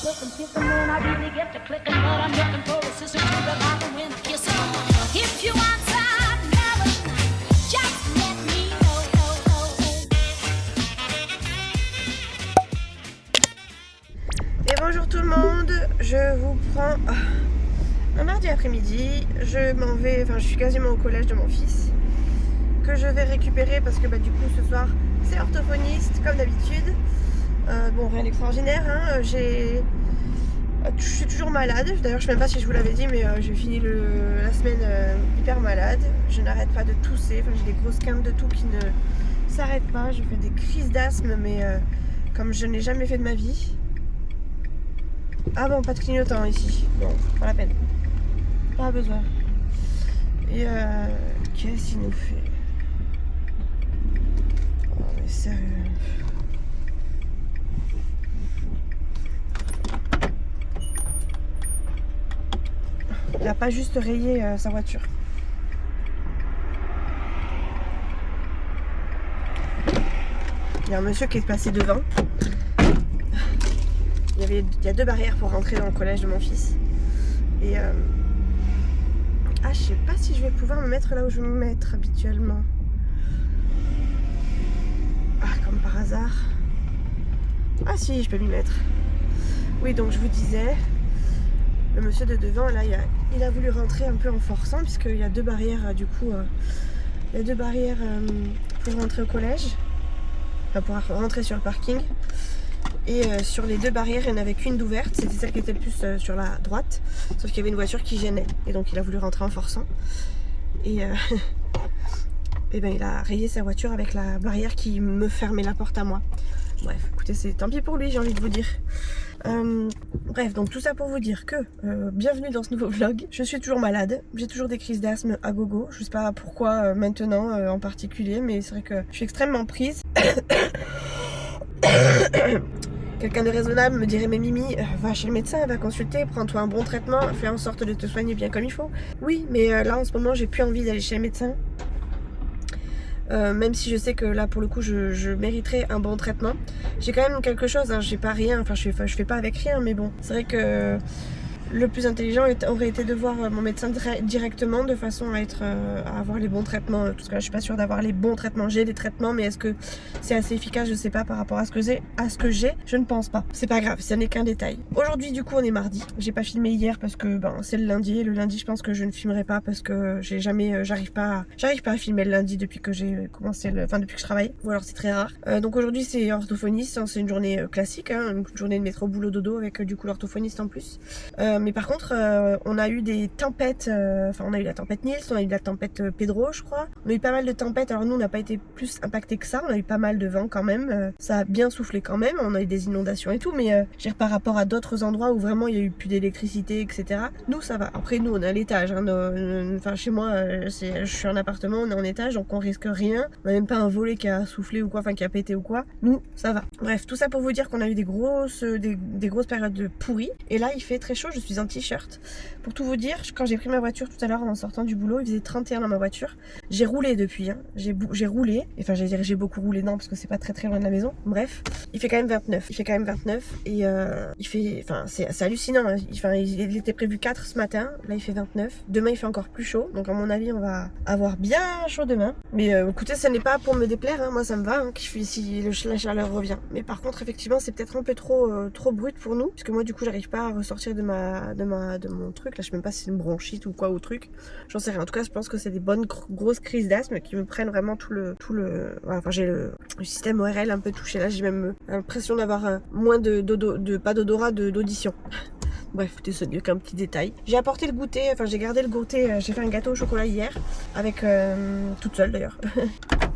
looking, kissing when I really get to clicking, but I'm looking for a sister to the light and when I kiss her. If you want some melon, just let me know. Et bonjour tout le monde, je vous prends un mardi après-midi, je suis quasiment au collège de mon fils, que je vais récupérer parce que du coup ce soir c'est orthophoniste comme d'habitude. Bon, rien d'extraordinaire, hein. Je suis toujours malade, d'ailleurs je ne sais même pas si je vous l'avais dit, mais j'ai fini la semaine hyper malade, je n'arrête pas de tousser, j'ai des grosses quintes de toux qui ne s'arrêtent pas, je fais des crises d'asthme, mais comme je n'ai jamais fait de ma vie. Ah bon, pas de clignotant ici, bon, pas la peine, pas besoin. Et qu'est-ce qu'il nous fait? Oh mais sérieux. Il n'a pas juste rayé sa voiture. Il y a un monsieur qui est passé devant. Il y a deux barrières pour rentrer dans le collège de mon fils. Et je sais pas si je vais pouvoir me mettre là où je veux me mettre habituellement. Comme par hasard. Ah si, je peux m'y mettre. Oui, donc je vous disais, le monsieur de devant là, il a voulu rentrer un peu en forçant, puisqu'il y a deux barrières du coup. Il y a deux barrières pour rentrer au collège, pour rentrer sur le parking. Et sur les deux barrières, il n'y en avait qu'une d'ouverte, c'était celle qui était le plus sur la droite, sauf qu'il y avait une voiture qui gênait, et donc il a voulu rentrer en forçant. Et il a rayé sa voiture avec la barrière qui me fermait la porte à moi. Bref, écoutez, c'est tant pis pour lui, j'ai envie de vous dire. Bref, donc tout ça pour vous dire que bienvenue dans ce nouveau vlog. Je suis toujours malade, j'ai toujours des crises d'asthme à gogo. Je sais pas pourquoi maintenant en particulier, mais c'est vrai que je suis extrêmement prise. Quelqu'un de raisonnable me dirait: mais Mimi, va chez le médecin, va consulter, prends-toi un bon traitement, fais en sorte de te soigner bien comme il faut. Oui, mais là en ce moment j'ai plus envie d'aller chez le médecin. Même si je sais que là pour le coup je mériterais un bon traitement. J'ai quand même quelque chose, hein, j'ai pas rien, je fais pas avec rien, mais bon, c'est vrai que le plus intelligent aurait été de voir mon médecin directement, de façon à avoir les bons traitements. Parce que là je suis pas sûre d'avoir les bons traitements. J'ai des traitements, mais est-ce que c'est assez efficace? Je sais pas par rapport à ce que j'ai. Je ne pense pas. C'est pas grave, ça n'est qu'un détail. Aujourd'hui du coup on est mardi. J'ai pas filmé hier parce que c'est le lundi. Et le lundi je pense que je ne filmerai pas parce que j'arrive pas à filmer le lundi depuis que j'ai commencé depuis que je travaille. Ou alors c'est très rare. Donc aujourd'hui c'est orthophoniste, hein, c'est une journée classique, hein, une journée de métro boulot dodo avec du coup l'orthophoniste en plus. Mais par contre, on a eu des tempêtes, on a eu la tempête Nils, on a eu la tempête Pedro, je crois. On a eu pas mal de tempêtes, alors nous on n'a pas été plus impactés que ça, on a eu pas mal de vent quand même, ça a bien soufflé quand même, on a eu des inondations et tout, mais par rapport à d'autres endroits où vraiment il y a eu plus d'électricité, etc. Nous ça va, après nous on est à l'étage, hein, chez moi, je suis en appartement, on est en étage, donc on risque rien, on n'a même pas un volet qui a soufflé ou quoi, qui a pété ou quoi, nous ça va. Bref, tout ça pour vous dire qu'on a eu des grosses périodes de pourries, et là il fait très chaud, je suis en t-shirt. Pour tout vous dire, quand j'ai pris ma voiture tout à l'heure en sortant du boulot, il faisait 31 dans ma voiture. J'ai roulé depuis, hein. J'ai roulé, j'ai beaucoup roulé, non, parce que c'est pas très loin de la maison. Bref, il fait quand même 29. Et c'est hallucinant, hein. Il était prévu 4 ce matin, là il fait 29. Demain il fait encore plus chaud, donc à mon avis on va avoir bien chaud demain. Mais écoutez, ce n'est pas pour me déplaire, hein. Moi ça me va, hein, si la chaleur revient. Mais par contre effectivement c'est peut-être un peu trop brut pour nous, parce que moi du coup j'arrive pas à ressortir de mon truc, là je sais même pas si c'est une bronchite ou quoi au truc, j'en sais rien. En tout cas je pense que c'est des bonnes grosses crises d'asthme qui me prennent vraiment j'ai le système ORL un peu touché, là j'ai même l'impression d'avoir moins pas d'odorat, d'audition. Bref, écoutez, ce n'est qu'un petit détail. J'ai apporté le goûter, j'ai gardé le goûter, j'ai fait un gâteau au chocolat hier, avec toute seule d'ailleurs.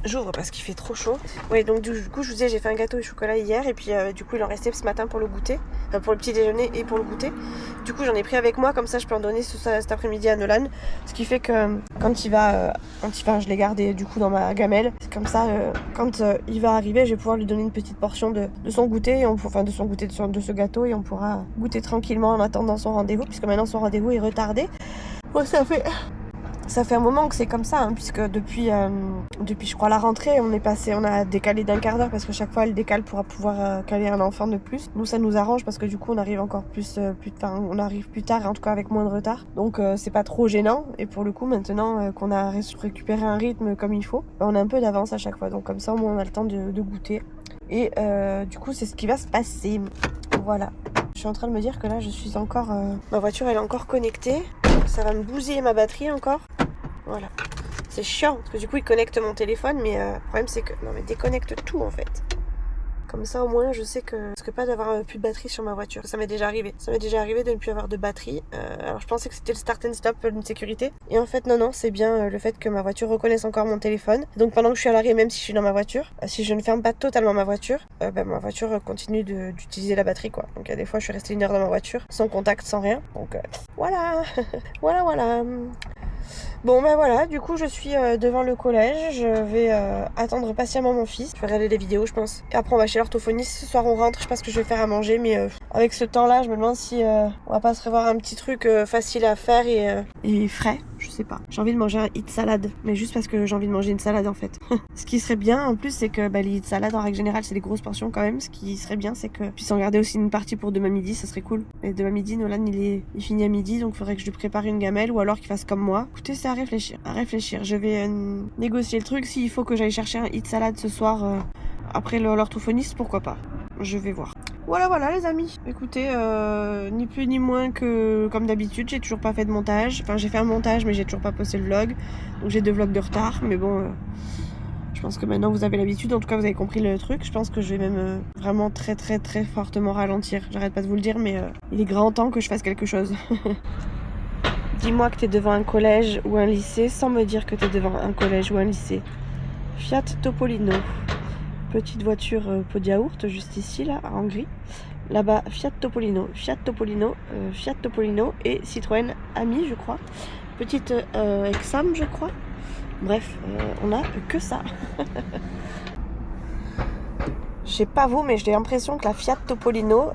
J'ouvre parce qu'il fait trop chaud. Ouais, donc du coup je vous disais, j'ai fait un gâteau au chocolat hier, et puis du coup il en restait ce matin pour le goûter, pour le petit déjeuner et pour le goûter. Du coup j'en ai pris avec moi, comme ça je peux en donner cet après-midi à Nolan, ce qui fait que quand il va, je l'ai gardé du coup dans ma gamelle, c'est comme ça, quand il va arriver, je vais pouvoir lui donner une petite portion de son goûter, de ce gâteau, et on pourra goûter tranquillement en attendant son rendez-vous, puisque maintenant son rendez-vous est retardé. Bon, ça fait Ça fait un moment que c'est comme ça, hein, puisque depuis je crois la rentrée, on a décalé d'1 quart d'heure parce que chaque fois elle décale pour pouvoir caler un enfant de plus. Nous ça nous arrange parce que du coup on arrive encore on arrive plus tard, en tout cas avec moins de retard. Donc c'est pas trop gênant. Et pour le coup maintenant qu'on a récupéré un rythme comme il faut, on a un peu d'avance à chaque fois. Donc comme ça au moins on a le temps de goûter. Et du coup c'est ce qui va se passer. Voilà. Je suis en train de me dire que là je suis encore... ma voiture elle est encore connectée. Ça va me bousiller ma batterie encore. Voilà. C'est chiant parce que du coup il connecte mon téléphone, mais le problème c'est que... Non mais déconnecte tout en fait. Comme ça au moins je sais que... Parce que pas d'avoir plus de batterie sur ma voiture. Ça m'est déjà arrivé. Ça m'est déjà arrivé de ne plus avoir de batterie. Alors je pensais que c'était le start and stop d'une sécurité. Et en fait non, c'est bien le fait que ma voiture reconnaisse encore mon téléphone. Donc pendant que je suis à l'arrêt, même si je suis dans ma voiture, si je ne ferme pas totalement ma voiture, ma voiture continue d'utiliser la batterie quoi. Donc il y a des fois je suis restée 1 heure dans ma voiture, sans contact, sans rien. Donc voilà. Voilà. Bon ben voilà, du coup je suis devant le collège, je vais attendre patiemment mon fils, je vais regarder des vidéos je pense. Et après on va chez l'orthophoniste, ce soir on rentre, je sais pas ce que je vais faire à manger, mais avec ce temps là je me demande si on va pas se revoir un petit truc facile à faire et frais, je sais pas. J'ai envie de manger un hit salade, mais juste parce que j'ai envie de manger une salade en fait. Ce qui serait bien en plus c'est que les hit salades en règle générale c'est des grosses portions quand même, ce qui serait bien c'est que je puisse en garder aussi une partie pour demain midi, ça serait cool. Et demain midi Nolan il finit à midi donc il faudrait que je lui prépare une gamelle ou alors qu'il fasse comme moi. Écoutez c'est à réfléchir. Je vais négocier le truc. S'il faut que j'aille chercher un hit salade ce soir après l'orthophoniste, pourquoi pas. Je vais voir. Voilà les amis. Écoutez, ni plus ni moins que comme d'habitude, j'ai toujours pas fait de montage. Enfin j'ai fait un montage mais j'ai toujours pas posté le vlog. Donc j'ai 2 vlogs de retard. Mais bon, je pense que maintenant vous avez l'habitude. En tout cas vous avez compris le truc. Je pense que je vais même vraiment très très très fortement ralentir. J'arrête pas de vous le dire mais il est grand temps que je fasse quelque chose. Dis-moi que t'es devant un collège ou un lycée sans me dire que t'es devant un collège ou un lycée. Fiat Topolino. Petite voiture pot de yaourt juste ici là en gris. Là-bas Fiat Topolino et Citroën Ami je crois. Petite Exam je crois. Bref, on a que ça. Je sais pas vous mais j'ai l'impression que la Fiat Topolino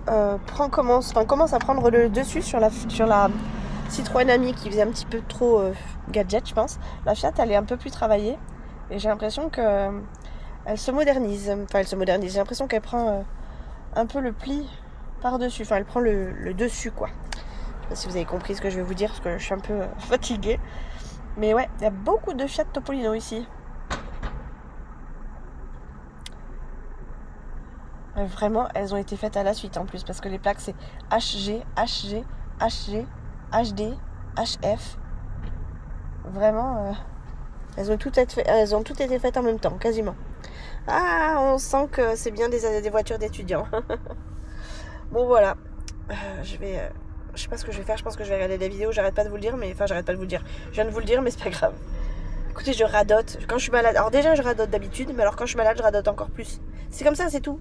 commence à prendre le dessus sur la Citroën Ami qui faisait un petit peu trop gadget je pense. La Fiat elle est un peu plus travaillée et j'ai l'impression que elle se modernise. J'ai l'impression qu'elle prend un peu le pli par dessus. Enfin elle prend le dessus quoi. Je sais pas si vous avez compris ce que je vais vous dire parce que je suis un peu fatiguée. Mais ouais, il y a beaucoup de Fiat Topolino ici. Vraiment elles ont été faites à la suite en plus parce que les plaques c'est HG, HD, HF. Vraiment, elles ont toutes été faites en même temps, quasiment. Ah, on sent que c'est bien des voitures d'étudiants. Bon, voilà. Je sais pas ce que je vais faire. Je pense que je vais regarder des vidéos. J'arrête pas de vous le dire, mais enfin, j'arrête pas de vous le dire. Je viens de vous le dire, mais c'est pas grave. Écoutez, je radote. Quand je suis malade, alors déjà, je radote d'habitude, mais alors quand je suis malade, je radote encore plus. C'est comme ça, c'est tout.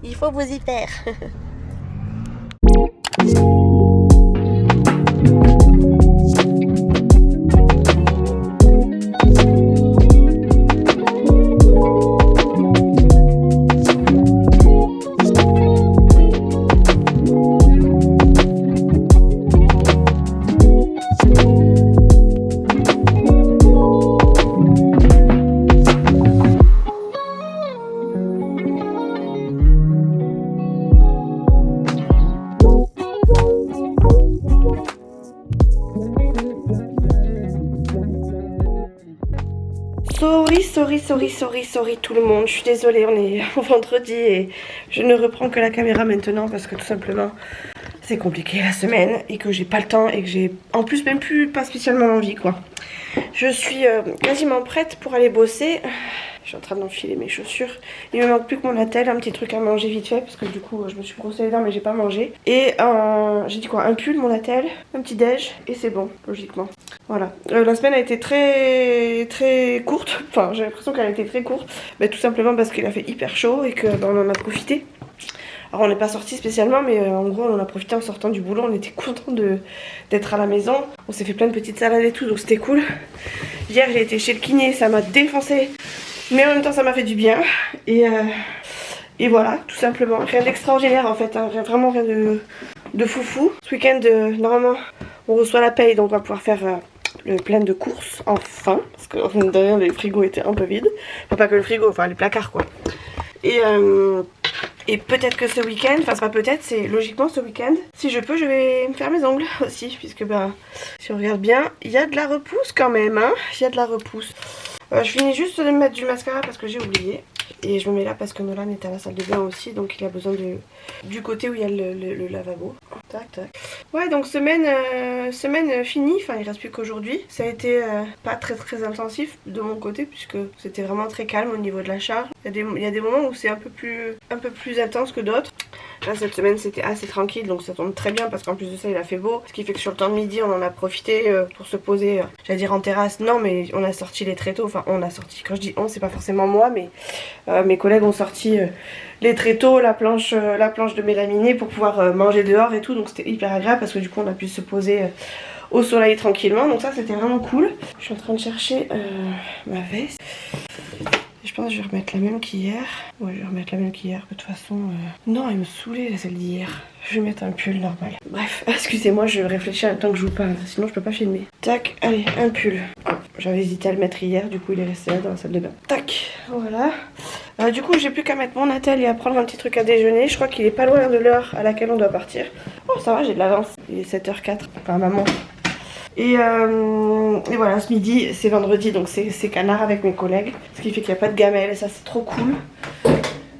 Il faut vous y faire. Sorry tout le monde, je suis désolée, on est au vendredi et je ne reprends que la caméra maintenant parce que tout simplement c'est compliqué la semaine et que j'ai pas le temps et que j'ai en plus même plus pas spécialement envie quoi. Je suis quasiment prête pour aller bosser. Je suis en train d'enfiler mes chaussures. Il me manque plus que mon attel, un petit truc à manger vite fait parce que du coup je me suis brossé les dents mais j'ai pas mangé. Et j'ai dit quoi, un pull, mon attel, un petit déj et c'est bon logiquement. Voilà, la semaine a été très courte, enfin j'ai l'impression qu'elle a été très courte, mais tout simplement parce qu'il a fait hyper chaud et que on en a profité. Alors on n'est pas sorti spécialement mais en gros on en a profité en sortant du boulot, on était contents d'être à la maison. On s'est fait plein de petites salades et tout donc c'était cool. Hier j'ai été chez le kiné, ça m'a défoncé mais en même temps ça m'a fait du bien et voilà tout simplement, rien d'extraordinaire en fait, hein. Vraiment rien de foufou. Ce week-end normalement on reçoit la paye donc on va pouvoir faire pleine de courses, enfin, parce que derrière les frigos étaient un peu vides. Enfin, pas que le frigo, enfin les placards quoi. Et peut-être que ce week-end, enfin c'est pas peut-être, c'est logiquement ce week-end, si je peux je vais me faire mes ongles aussi, puisque ben si on regarde bien, il y a de la repousse quand même, hein, il y a de la repousse. Je finis juste de me mettre du mascara parce que j'ai oublié. Et je me mets là parce que Nolan est à la salle de bain aussi, donc il a besoin du côté où il y a le lavabo. Tac tac. Ouais, donc semaine finie, enfin il reste plus qu'aujourd'hui. Ça a été pas très intensif de mon côté puisque c'était vraiment très calme au niveau de la charge. Il y a des moments où c'est un peu plus intense que d'autres. Là cette semaine c'était assez tranquille, donc ça tombe très bien parce qu'en plus de ça il a fait beau. Ce qui fait que sur le temps de midi on en a profité pour se poser, j'allais dire en terrasse, non mais on a sorti les tréteaux, enfin on a sorti, quand je dis on c'est pas forcément moi mais mes collègues ont sorti les tréteaux, la planche de mélaminé pour pouvoir manger dehors et tout, donc c'était hyper agréable parce que du coup on a pu se poser au soleil tranquillement, donc ça c'était vraiment cool. Je suis en train de chercher ma veste. Je pense que je vais remettre la même qu'hier. Ouais, je vais remettre la même qu'hier. De toute façon, non, elle me saoulait celle d'hier. Je vais mettre un pull normal. Bref, excusez-moi, je réfléchis en même temps que je vous parle. Sinon, je peux pas filmer. Tac, allez, un pull. Hop, j'avais hésité à le mettre hier. Du coup, il est resté là dans la salle de bain. Tac, voilà. Du coup, j'ai plus qu'à mettre mon attel et à prendre un petit truc à déjeuner. Je crois qu'il est pas loin de l'heure à laquelle on doit partir. Oh, ça va, j'ai de l'avance. Il est 7h04. Enfin, maman. Et voilà, ce midi, c'est vendredi, donc c'est canard avec mes collègues. Ce qui fait qu'il n'y a pas de gamelle, et ça c'est trop cool.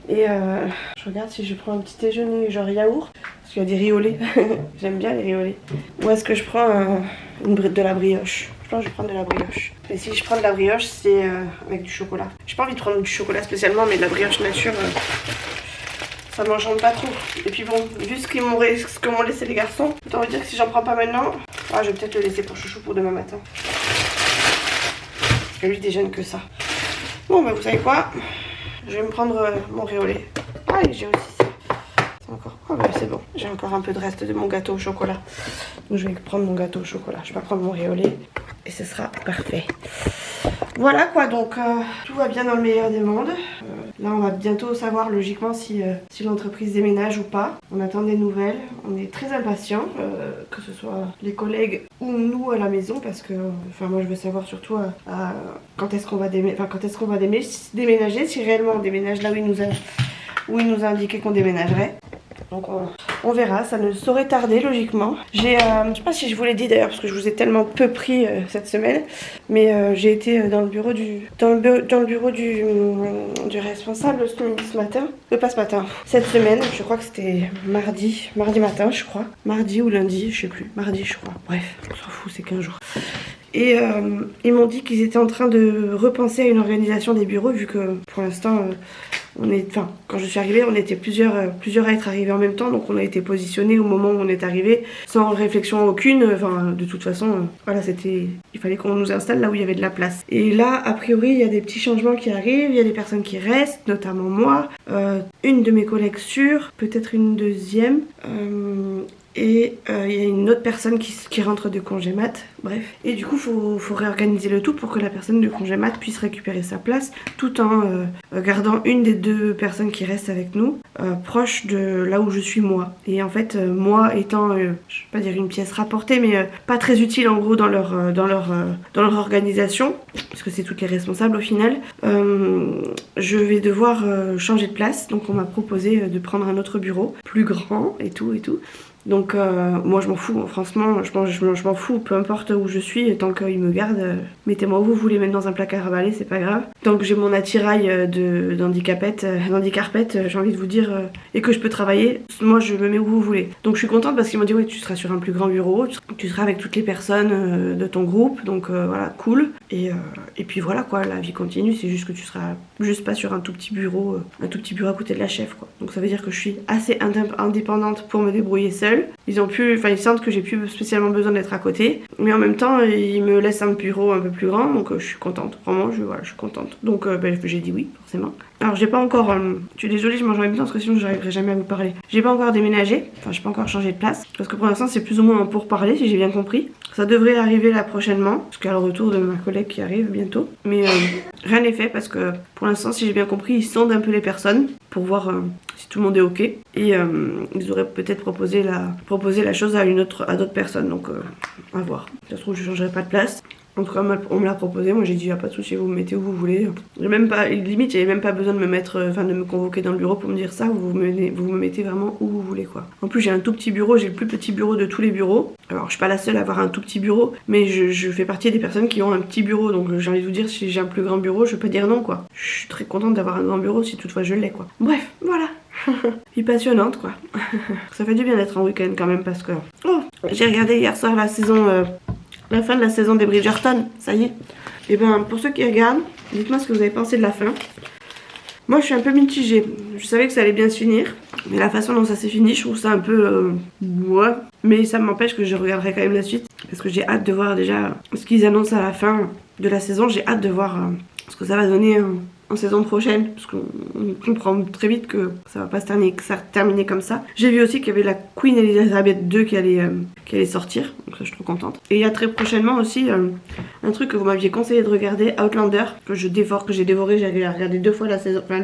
Et je regarde si je prends un petit déjeuner genre yaourt, parce qu'il y a des riolets. J'aime bien les riolets. Ou est-ce que je prends de la brioche? Je pense que je vais prendre de la brioche. Et si je prends de la brioche, c'est avec du chocolat. J'ai pas envie de prendre du chocolat spécialement, mais de la brioche nature, ça m'enchante pas trop. Et puis bon, vu ce que m'ont laissé les garçons, autant vous dire que si j'en prends pas maintenant, je vais peut-être le laisser pour chouchou pour demain matin. Parce que lui déjeune que ça. Bon bah vous savez quoi, je vais me prendre mon riolet. Ah et j'ai aussi ça. C'est encore. Oh bah c'est bon. J'ai encore un peu de reste de mon gâteau au chocolat. Donc je vais prendre mon gâteau au chocolat. Je vais pas prendre mon riolet. Et ce sera parfait. Voilà quoi, donc tout va bien dans le meilleur des mondes. Là on va bientôt savoir logiquement si l'entreprise déménage ou pas. On attend des nouvelles, on est très impatients, que ce soit les collègues ou nous à la maison, parce que moi je veux savoir surtout quand est-ce qu'on va déménager, si réellement on déménage là où il nous a indiqué qu'on déménagerait. Donc on verra, ça ne saurait tarder logiquement. Je sais pas si je vous l'ai dit d'ailleurs parce que je vous ai tellement peu pris cette semaine, mais j'ai été dans le bureau du responsable ce matin, pas ce matin, cette semaine, je crois que c'était mardi matin je crois, mardi ou lundi, je sais plus, mardi je crois, bref, on s'en fout, c'est 15 jours. Et ils m'ont dit qu'ils étaient en train de repenser à une organisation des bureaux vu que pour l'instant quand je suis arrivée on était plusieurs à être arrivés en même temps, donc on a été positionnés au moment où on est arrivé sans réflexion aucune, de toute façon voilà, il fallait qu'on nous installe là où il y avait de la place. Et là a priori il y a des petits changements qui arrivent, il y a des personnes qui restent, notamment moi, une de mes collègues sûre, peut-être une deuxième, et il y a une autre personne qui rentre de congé mat, bref. Et du coup, faut réorganiser le tout pour que la personne de congé mat puisse récupérer sa place, tout en gardant une des deux personnes qui restent avec nous, proche de là où je suis moi. Et en fait, moi étant, je vais pas dire une pièce rapportée, mais pas très utile en gros dans leur organisation, parce que c'est toutes les responsables au final, je vais devoir changer de place. Donc on m'a proposé de prendre un autre bureau, plus grand et tout. Donc moi je m'en fous, franchement je m'en fous, peu importe où je suis, tant qu'ils me gardent, mettez-moi où vous voulez, même dans un placard à balai, c'est pas grave. Tant que j'ai mon attirail d'handicapette, j'ai envie de vous dire, et que je peux travailler, moi je me mets où vous voulez. Donc je suis contente parce qu'ils m'ont dit ouais tu seras sur un plus grand bureau, tu seras avec toutes les personnes de ton groupe, donc voilà, cool. Et puis voilà quoi, la vie continue, c'est juste que tu seras juste pas sur un tout petit bureau à côté de la chef quoi. Donc ça veut dire que je suis assez indépendante pour me débrouiller seule. Ils sentent que j'ai plus spécialement besoin d'être à côté, mais en même temps ils me laissent un bureau un peu plus grand, donc je suis contente, vraiment je suis contente. Donc j'ai dit oui forcément. Alors j'ai pas encore, je suis désolée, je mange en même temps parce que sinon j'arriverai jamais à vous parler. J'ai pas encore déménagé, enfin j'ai pas encore changé de place. Parce que pour l'instant c'est plus ou moins pour parler si j'ai bien compris. Ça devrait arriver là prochainement, parce qu'il y a le retour de ma collègue qui arrive bientôt. Mais rien n'est fait parce que pour l'instant si j'ai bien compris ils sondent un peu les personnes pour voir si tout le monde est ok. Et ils auraient peut-être proposé la chose à d'autres personnes, donc à voir. Ça se trouve je changerai pas de place. En tout cas, on me l'a proposé. Moi, j'ai dit, y a pas de souci, vous me mettez où vous voulez. J'ai même pas, limite, j'avais même pas besoin de me mettre, de me convoquer dans le bureau pour me dire ça. Vous me mettez vraiment où vous voulez, quoi. En plus, j'ai un tout petit bureau. J'ai le plus petit bureau de tous les bureaux. Alors, je suis pas la seule à avoir un tout petit bureau, mais je fais partie des personnes qui ont un petit bureau. Donc, j'ai envie de vous dire, si j'ai un plus grand bureau, je vais pas dire non, quoi. Je suis très contente d'avoir un grand bureau si toutefois je l'ai, quoi. Bref, voilà. Vie passionnante, quoi. Ça fait du bien d'être en week-end quand même parce que. Oh, j'ai regardé hier soir la fin de la saison des Bridgerton, ça y est. Et ben pour ceux qui regardent, dites-moi ce que vous avez pensé de la fin. Moi je suis un peu mitigée. Je savais que ça allait bien se finir, mais la façon dont ça s'est fini, je trouve ça un peu ouais. Mais ça m'empêche que je regarderai quand même la suite parce que j'ai hâte de voir déjà ce qu'ils annoncent à la fin de la saison. J'ai hâte de voir ce que ça va donner en saison prochaine, parce qu'on comprend très vite que ça va pas se terminer comme ça. J'ai vu aussi qu'il y avait la Queen Elizabeth II qui allait sortir, donc ça je suis trop contente. Et il y a très prochainement aussi un truc que vous m'aviez conseillé de regarder, Outlander, que j'ai dévoré, j'avais regardé 2 fois la saison, enfin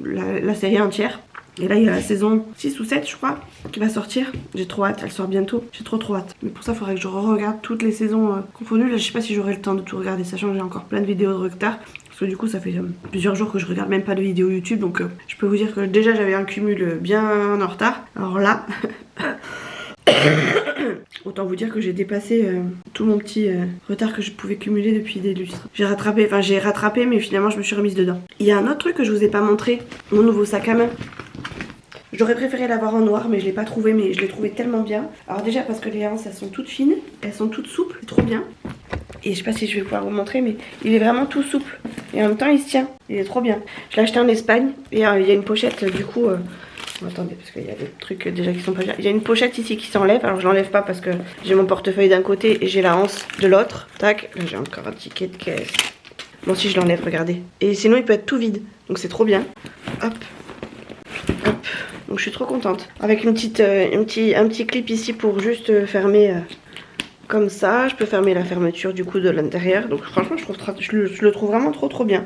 la série entière. Et là il y a la saison 6 ou 7 je crois qui va sortir. J'ai trop hâte, elle sort bientôt. J'ai trop hâte. Mais pour ça il faudrait que je regarde toutes les saisons confondues. Là je sais pas si j'aurai le temps de tout regarder, sachant que j'ai encore plein de vidéos de retard. Parce que du coup ça fait plusieurs jours que je regarde même pas de vidéos YouTube. Donc je peux vous dire que déjà j'avais un cumul bien en retard. Alors là... Autant vous dire que j'ai dépassé tout mon petit retard que je pouvais cumuler depuis des lustres. J'ai rattrapé mais finalement je me suis remise dedans. Il y a un autre truc que je vous ai pas montré, mon nouveau sac à main. J'aurais préféré l'avoir en noir mais je l'ai pas trouvé, mais je l'ai trouvé tellement bien. Alors déjà parce que les hanches elles sont toutes fines, elles sont toutes souples, c'est trop bien. Et je sais pas si je vais pouvoir vous montrer mais il est vraiment tout souple. Et en même temps il se tient, il est trop bien. Je l'ai acheté en Espagne et il y a une pochette du coup... Attendez, parce qu'il y a des trucs déjà qui sont pas bien. Il y a une pochette ici qui s'enlève. Alors je l'enlève pas parce que j'ai mon portefeuille d'un côté et j'ai la hanse de l'autre. Tac, là j'ai encore un ticket de caisse. Bon, si je l'enlève, regardez. Et sinon il peut être tout vide. Donc c'est trop bien. Hop. Hop. Donc je suis trop contente. Avec un petit clip ici pour juste fermer comme ça. Je peux fermer la fermeture du coup de l'intérieur. Donc franchement je le trouve vraiment trop bien.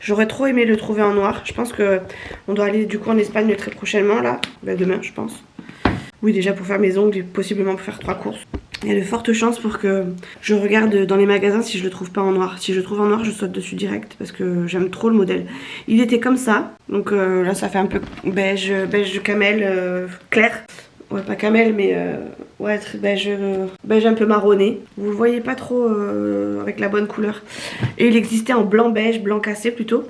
J'aurais trop aimé le trouver en noir. Je pense que on doit aller du coup en Espagne très prochainement là. Ben, demain je pense. Oui, déjà pour faire mes ongles et possiblement pour faire 3 courses. Il y a de fortes chances pour que je regarde dans les magasins si je le trouve pas en noir. Si je le trouve en noir, je saute dessus direct parce que j'aime trop le modèle. Il était comme ça. Donc là ça fait un peu beige camel clair. Ouais, pas camel, mais ouais, beige un peu marronné. Vous le voyez pas trop avec la bonne couleur. Et il existait en blanc beige, blanc cassé plutôt.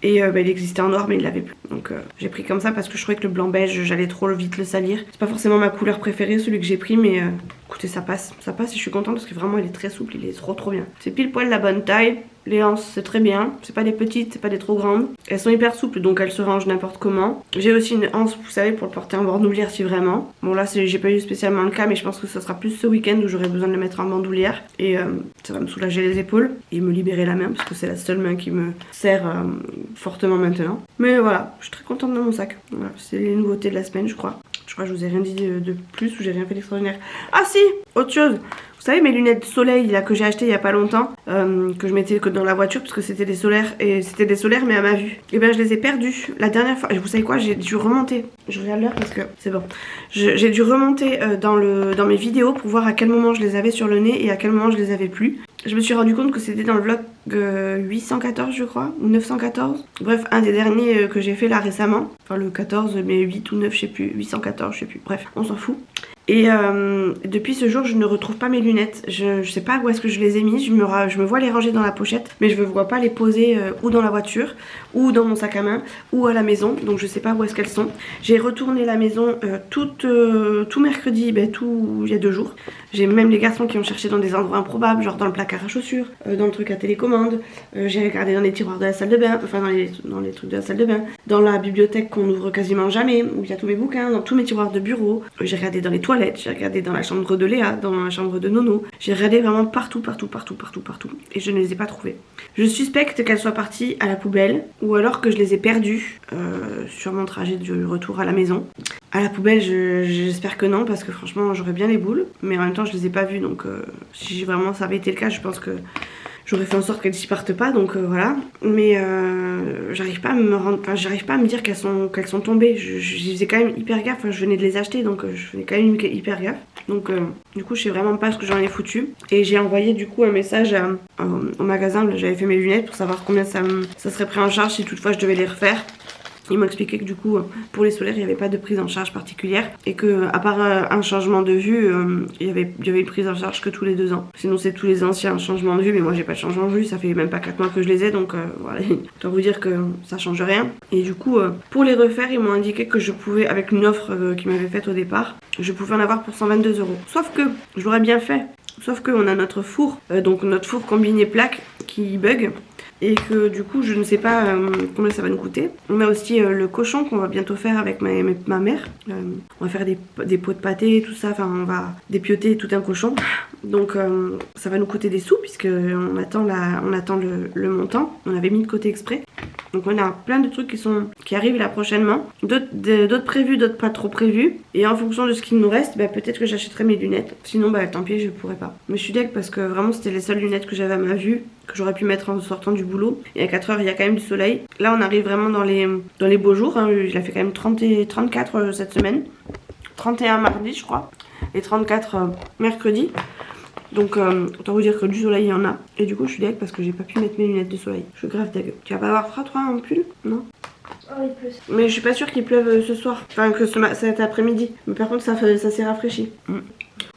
Et il existait en noir mais il l'avait plus. Donc j'ai pris comme ça parce que je trouvais que le blanc beige j'allais trop vite le salir. C'est pas forcément ma couleur préférée celui que j'ai pris, mais écoutez ça passe et je suis contente parce que vraiment il est très souple, il est trop bien. C'est pile poil la bonne taille. Les hanches c'est très bien, c'est pas des petites, c'est pas des trop grandes. Elles sont hyper souples donc elles se rangent n'importe comment. J'ai aussi une hanche vous savez pour le porter en bandoulière si vraiment. Bon là j'ai pas eu spécialement le cas mais je pense que ça sera plus ce week-end où j'aurai besoin de le mettre en bandoulière. Et ça va me soulager les épaules et me libérer la main parce que c'est la seule main qui me sert fortement maintenant. Mais voilà, je suis très contente de mon sac. Voilà, c'est les nouveautés de la semaine je crois. Je crois que je vous ai rien dit de plus ou j'ai rien fait d'extraordinaire. Ah si, autre chose. Vous savez mes lunettes de soleil là que j'ai acheté il y a pas longtemps, que je mettais que dans la voiture parce que c'était des solaires et c'était des solaires mais à ma vue. Et ben je les ai perdus la dernière fois. Et vous savez quoi, j'ai dû remonter. Je regarde l'heure parce que c'est bon. J'ai dû remonter dans mes vidéos pour voir à quel moment je les avais sur le nez et à quel moment je les avais plus. Je me suis rendu compte que c'était dans le vlog 814 je crois, ou 914. Bref, un des derniers que j'ai fait là récemment. Enfin le 14 mais 8 ou 9 je sais plus, 814 je sais plus. Bref, on s'en fout. Et depuis ce jour je ne retrouve pas mes lunettes. Je sais pas où est-ce que je les ai mis. Je me vois les ranger dans la pochette mais je ne vois pas les poser ou dans la voiture ou dans mon sac à main ou à la maison. Donc je sais pas où est-ce qu'elles sont. J'ai retourné la maison tout mercredi, il y a 2 jours. J'ai même les garçons qui ont cherché dans des endroits improbables, genre dans le placard à chaussures, dans le truc à télécommande. J'ai regardé dans les tiroirs de la salle de bain, enfin dans les trucs de la salle de bain, dans la bibliothèque qu'on ouvre quasiment jamais, où il y a tous mes bouquins, dans tous mes tiroirs de bureau. J'ai regardé dans les toilettes toilette, j'ai regardé dans la chambre de Léa, dans la chambre de Nono. J'ai regardé vraiment partout. Et je ne les ai pas trouvées. Je suspecte qu'elles soient parties à la poubelle ou alors que je les ai perdues sur mon trajet de retour à la maison. À la poubelle, j'espère que non, parce que franchement, j'aurais bien les boules. Mais en même temps, je les ai pas vues, donc si vraiment ça avait été le cas, je pense que j'aurais fait en sorte qu'elles s'y partent pas, donc voilà. Mais j'arrive pas à me dire qu'elles sont tombées. J'y faisais quand même hyper gaffe. Enfin, je venais de les acheter, donc je faisais quand même hyper gaffe. Donc du coup, je sais vraiment pas ce que j'en ai foutu. Et j'ai envoyé du coup un message au magasin. J'avais fait mes lunettes pour savoir combien ça serait pris en charge si toutefois je devais les refaire. Ils m'ont expliqué que du coup pour les solaires il n'y avait pas de prise en charge particulière et que à part un changement de vue il y avait une prise en charge que tous les 2 ans. Sinon c'est tous les anciens changements de vue, mais moi j'ai pas de changement de vue, ça fait même pas 4 mois que je les ai, donc voilà, autant vous dire que ça change rien. Et du coup pour les refaire ils m'ont indiqué que je pouvais, avec une offre qu'ils m'avaient faite au départ, je pouvais en avoir pour 122 €. Sauf que je l'aurais bien fait, sauf qu'on a notre four, donc notre four combiné plaque qui bug. Et que du coup je ne sais pas combien ça va nous coûter. On a aussi le cochon qu'on va bientôt faire avec ma mère. On va faire des pots de pâté, tout ça, enfin on va dépioter tout un cochon. Donc ça va nous coûter des sous puisque on attend le montant. On avait mis de côté exprès. Donc on a plein de trucs qui arrivent là prochainement. D'autres prévus, d'autres pas trop prévus. Et en fonction de ce qu'il nous reste, bah, peut-être que j'achèterai mes lunettes. Sinon bah tant pis, je pourrais pas. Mais je suis deg parce que vraiment c'était les seules lunettes que j'avais à ma vue, que j'aurais pu mettre en sortant du boulot. Et à 4 h il y a quand même du soleil. Là on arrive vraiment dans les beaux jours, hein. Il a fait quand même 30 et 34 cette semaine. 31 mardi je crois. Et 34 mercredi. Donc autant vous dire que du soleil il y en a. Et du coup je suis deg parce que j'ai pas pu mettre mes lunettes de soleil. Je suis grave deg. Tu vas pas avoir froid toi en pull? Non? Oh, il pleut. Mais je suis pas sûre qu'il pleuve ce soir. Enfin que cet après-midi. Mais par contre ça s'est rafraîchi.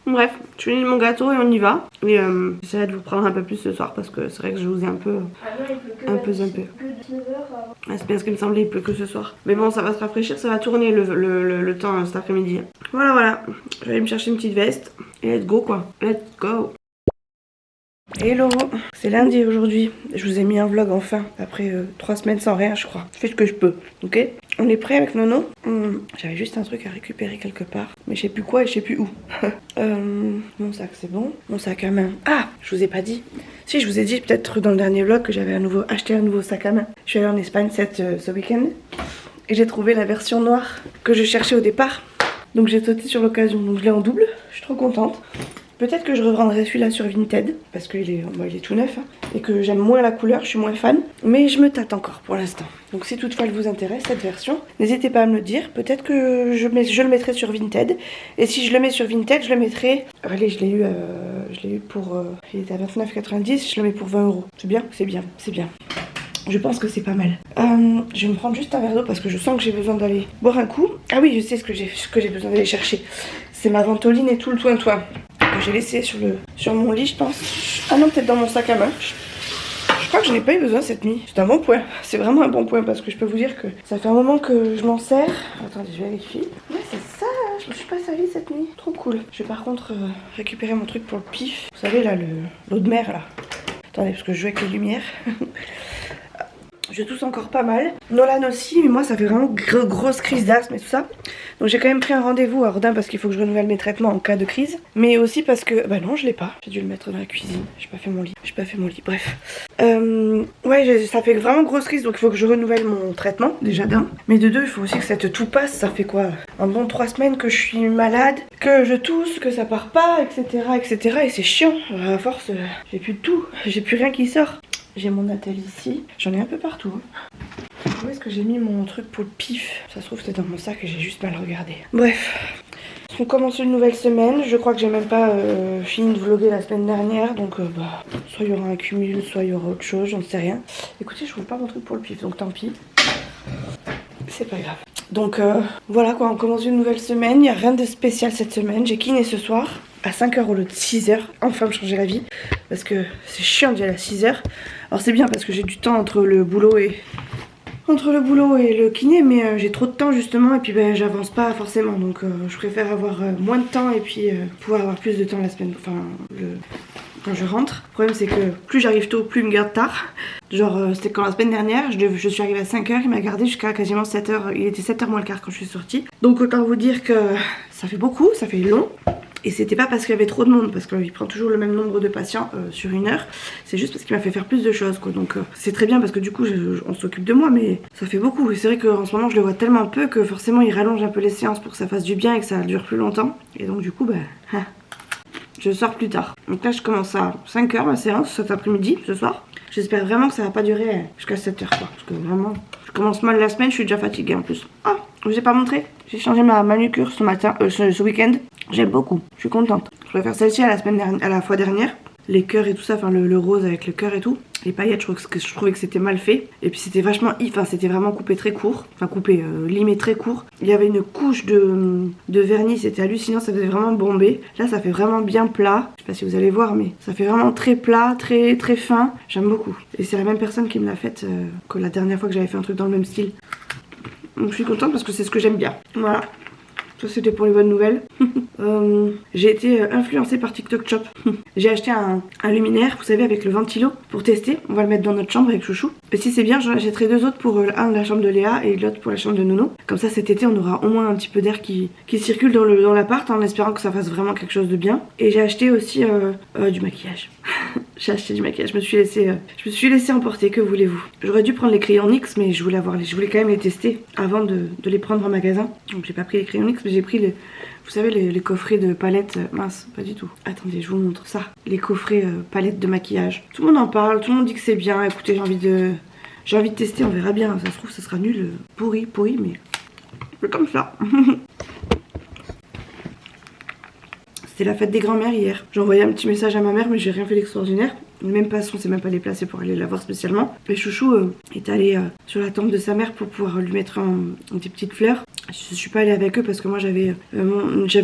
Bref, je finis mon gâteau et on y va. Et j'essaierai de vous prendre un peu plus ce soir parce que c'est vrai que je vous ai un peu zappé. C'est bien ce qui me semblait, il pleut que ce soir. Mais bon, ça va se rafraîchir, ça va tourner le temps cet après-midi. Voilà. Je vais aller me chercher une petite veste. Et let's go quoi. Let's go. Hello, c'est lundi aujourd'hui. Je vous ai mis un vlog enfin, après 3 semaines sans rien je crois. Je fais ce que je peux, ok? On est prêt avec Nono. J'avais juste un truc à récupérer quelque part, mais je sais plus quoi et je sais plus où. Mon sac c'est bon. Mon sac à main. Ah, je vous ai pas dit. Si, je vous ai dit peut-être dans le dernier vlog que j'avais acheté un nouveau sac à main. Je suis allée en Espagne ce week-end et j'ai trouvé la version noire que je cherchais au départ. Donc j'ai sauté sur l'occasion, donc je l'ai en double. Je suis trop contente. Peut-être que je revendrai celui-là sur Vinted parce qu'il est tout neuf, hein, et que j'aime moins la couleur, je suis moins fan. Mais je me tâte encore pour l'instant. Donc si toutefois elle vous intéresse cette version, n'hésitez pas à me le dire. Peut-être que je le mettrai sur Vinted. Et si je le mets sur Vinted, je le mettrai... Allez, je l'ai eu pour... il était à 29,90, je le mets pour 20 €. C'est bien? C'est bien, c'est bien. Je pense que c'est pas mal. Je vais me prendre juste un verre d'eau parce que je sens que j'ai besoin d'aller boire un coup. Ah oui, je sais ce que j'ai besoin d'aller chercher. C'est ma ventoline et tout le toin-toin que j'ai laissé sur mon lit, je pense. Ah non, peut-être dans mon sac à main. Je crois que je n'ai pas eu besoin cette nuit. C'est un bon point. C'est vraiment un bon point parce que je peux vous dire que ça fait un moment que je m'en sers. Attendez, je vérifie. Ouais, c'est ça. Je me suis pas salie cette nuit. Trop cool. Je vais par contre récupérer mon truc pour le pif. Vous savez là, l'eau de mer là. Attendez, parce que je joue avec les lumières. Je tousse encore pas mal. Nolan aussi, mais moi ça fait vraiment grosse crise d'asthme et tout ça. Donc j'ai quand même pris un rendez-vous à Rodin parce qu'il faut que je renouvelle mes traitements en cas de crise. Mais aussi parce que... Bah non, je l'ai pas. J'ai dû le mettre dans la cuisine. J'ai pas fait mon lit. Bref. Ouais, ça fait vraiment grosse crise, donc il faut que je renouvelle mon traitement, déjà d'un. Mais de deux, il faut aussi que cette toux passe. Ça fait quoi? Un bon 3 semaines que je suis malade, que je tousse, que ça part pas, etc. Et c'est chiant. À force, j'ai plus de tout. J'ai plus rien qui sort. J'ai mon attel ici. J'en ai un peu partout. Où est-ce que j'ai mis mon truc pour le pif? Ça se trouve c'est dans mon sac et j'ai juste mal regardé. Bref. On commence une nouvelle semaine. Je crois que j'ai même pas fini de vlogger la semaine dernière. Donc soit il y aura un cumul, soit il y aura autre chose, j'en sais rien. Écoutez, je trouve pas mon truc pour le pif, donc tant pis. C'est pas grave. Donc voilà quoi, on commence une nouvelle semaine. Il n'y a rien de spécial cette semaine. J'ai kiné ce soir à 5 h au lieu de 6 h. Enfin me changer la vie. Parce que c'est chiant d'y aller à 6 h. Alors c'est bien parce que j'ai du temps entre le boulot et le kiné, mais j'ai trop de temps justement et puis j'avance pas forcément, donc je préfère avoir moins de temps et puis pouvoir avoir plus de temps la semaine, quand je rentre. Le problème c'est que plus j'arrive tôt, plus il me garde tard. Genre c'était quand la semaine dernière, je suis arrivée à 5 h, il m'a gardé jusqu'à quasiment 7 h, il était 7 h moins le quart quand je suis sortie. Donc autant vous dire que ça fait beaucoup, ça fait long. Et c'était pas parce qu'il y avait trop de monde, parce qu'il prend toujours le même nombre de patients sur 1 heure. C'est juste parce qu'il m'a fait faire plus de choses quoi. Donc c'est très bien parce que du coup on s'occupe de moi, mais ça fait beaucoup. Et c'est vrai qu'en ce moment je le vois tellement peu que forcément il rallonge un peu les séances pour que ça fasse du bien et que ça dure plus longtemps. Et donc du coup je sors plus tard. Donc là je commence à 5 h ma séance cet après-midi, ce soir. J'espère vraiment que ça va pas durer jusqu'à 7 h quoi. Parce que vraiment, je commence mal la semaine, je suis déjà fatiguée en plus. Ah, je vous ai pas montré. J'ai changé ma manucure ce matin, ce week-end. J'aime beaucoup, je suis contente. Je préfère celle-ci à la fois dernière. Les cœurs et tout ça, enfin le rose avec le cœur et tout. Les paillettes, je trouvais que c'était mal fait. Et puis c'était vachement, enfin c'était vraiment coupé très court. Enfin coupé, limé très court. Il y avait une couche de vernis, c'était hallucinant, ça faisait vraiment bombé. Là ça fait vraiment bien plat. Je sais pas si vous allez voir, mais ça fait vraiment très plat, très fin. J'aime beaucoup. Et c'est la même personne qui me l'a faite que la dernière fois que j'avais fait un truc dans le même style. Donc je suis contente parce que c'est ce que j'aime bien. Voilà. Ça c'était pour les bonnes nouvelles. J'ai été influencée par TikTok Shop. J'ai acheté un luminaire, vous savez, avec le ventilo pour tester. On va le mettre dans notre chambre avec Chouchou. Et si c'est bien, j'en achèterai 2 autres pour un de la chambre de Léa et l'autre pour la chambre de Nono. Comme ça cet été on aura au moins un petit peu d'air qui circule dans l'appart en espérant que ça fasse vraiment quelque chose de bien. Et j'ai acheté aussi du maquillage. J'ai acheté du maquillage, je me suis laissée emporter, que voulez-vous. J'aurais dû prendre les crayons NYX mais je voulais quand même les tester avant de les prendre en magasin. Donc j'ai pas pris les crayons NYX mais j'ai pris vous savez les coffrets de palettes, mince pas du tout. Attendez je vous montre ça, les coffrets palettes de maquillage. Tout le monde en parle, tout le monde dit que c'est bien. Écoutez j'ai envie de tester, on verra bien. Ça se trouve ça sera nul, pourri mais c'est comme ça. C'était la fête des grands-mères hier. J'ai envoyé un petit message à ma mère mais j'ai rien fait d'extraordinaire. Même pas, on s'est même pas déplacé pour aller la voir spécialement. Et Chouchou est allé sur la tente de sa mère pour pouvoir lui mettre des petites fleurs. Je suis pas allée avec eux parce que moi j'avais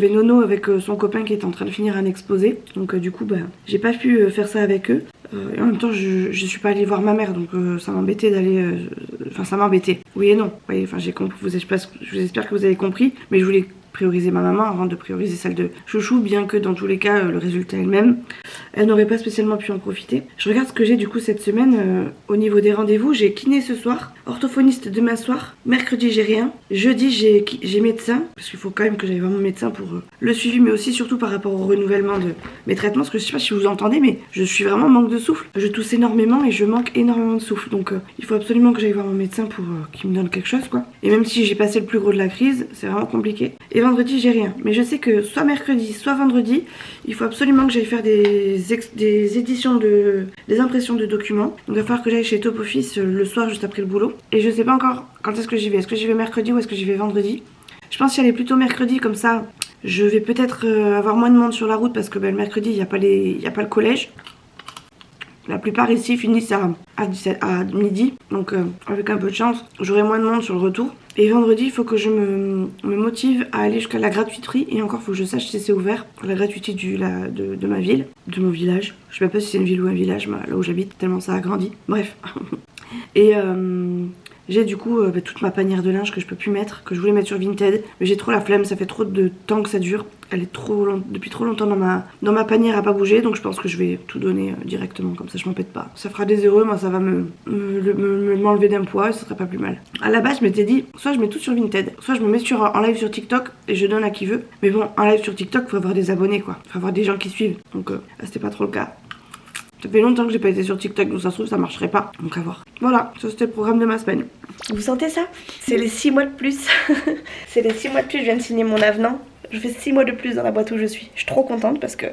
Nono avec son copain qui était en train de finir un exposé. Donc du coup j'ai pas pu faire ça avec eux. Et en même temps je suis pas allée voir ma mère donc ça m'embêtait d'aller... Enfin ça m'embêtait. Oui et non. Vous voyez, enfin j'ai compris, j'espère que vous avez compris. Mais je voulais prioriser ma maman avant de prioriser celle de Chouchou, bien que dans tous les cas le résultat est le même. Elle n'aurait pas spécialement pu en profiter. Je regarde ce que j'ai du coup cette semaine au niveau des rendez-vous. J'ai kiné ce soir, orthophoniste demain soir, mercredi j'ai rien, jeudi j'ai médecin, parce qu'il faut quand même que j'aille voir mon médecin pour le suivi, mais aussi surtout par rapport au renouvellement de mes traitements, parce que je sais pas si vous entendez, mais je suis vraiment en manque de souffle. Je tousse énormément et je manque énormément de souffle, donc il faut absolument que j'aille voir mon médecin pour qu'il me donne quelque chose quoi. Et même si j'ai passé le plus gros de la crise, c'est vraiment compliqué. Et vendredi j'ai rien, mais je sais que soit mercredi, soit vendredi, il faut absolument que j'aille faire des éditions des impressions de documents. Donc il va falloir que j'aille chez Top Office le soir juste après le boulot. Et je sais pas encore quand est-ce que j'y vais. Est-ce que j'y vais mercredi ou est-ce que j'y vais vendredi? Je pense y aller plutôt mercredi, comme ça je vais peut-être avoir moins de monde sur la route parce que le mercredi il n'y a pas le collège. La plupart ici finissent à midi, donc avec un peu de chance, j'aurai moins de monde sur le retour. Et vendredi, il faut que je me motive à aller jusqu'à la gratuiterie. Et encore, il faut que je sache si c'est ouvert. La gratuiterie de ma ville, de mon village. Je sais même pas si c'est une ville ou un village, là où j'habite, tellement ça a grandi. Bref. Et j'ai du coup toute ma panière de linge que je peux plus mettre, que je voulais mettre sur Vinted. Mais j'ai trop la flemme, ça fait trop de temps que ça dure. Elle est depuis trop longtemps dans ma panière à pas bouger, donc je pense que je vais tout donner directement, comme ça je m'embête pas. Ça fera des heureux, moi ça va m'enlever d'un poids et ça serait pas plus mal. À la base je m'étais dit, soit je mets tout sur Vinted, soit je me mets en live sur TikTok et je donne à qui veut. Mais bon, en live sur TikTok, faut avoir des abonnés quoi, faut avoir des gens qui suivent, donc c'était pas trop le cas. Ça fait longtemps que j'ai pas été sur TikTok, donc ça se trouve ça marcherait pas, donc à voir. Voilà, ça c'était le programme de ma semaine. Vous sentez ça? C'est les 6 mois de plus. C'est les 6 mois de plus, je viens de signer mon avenant. Je fais 6 mois de plus dans la boîte où je suis. Je suis trop contente parce que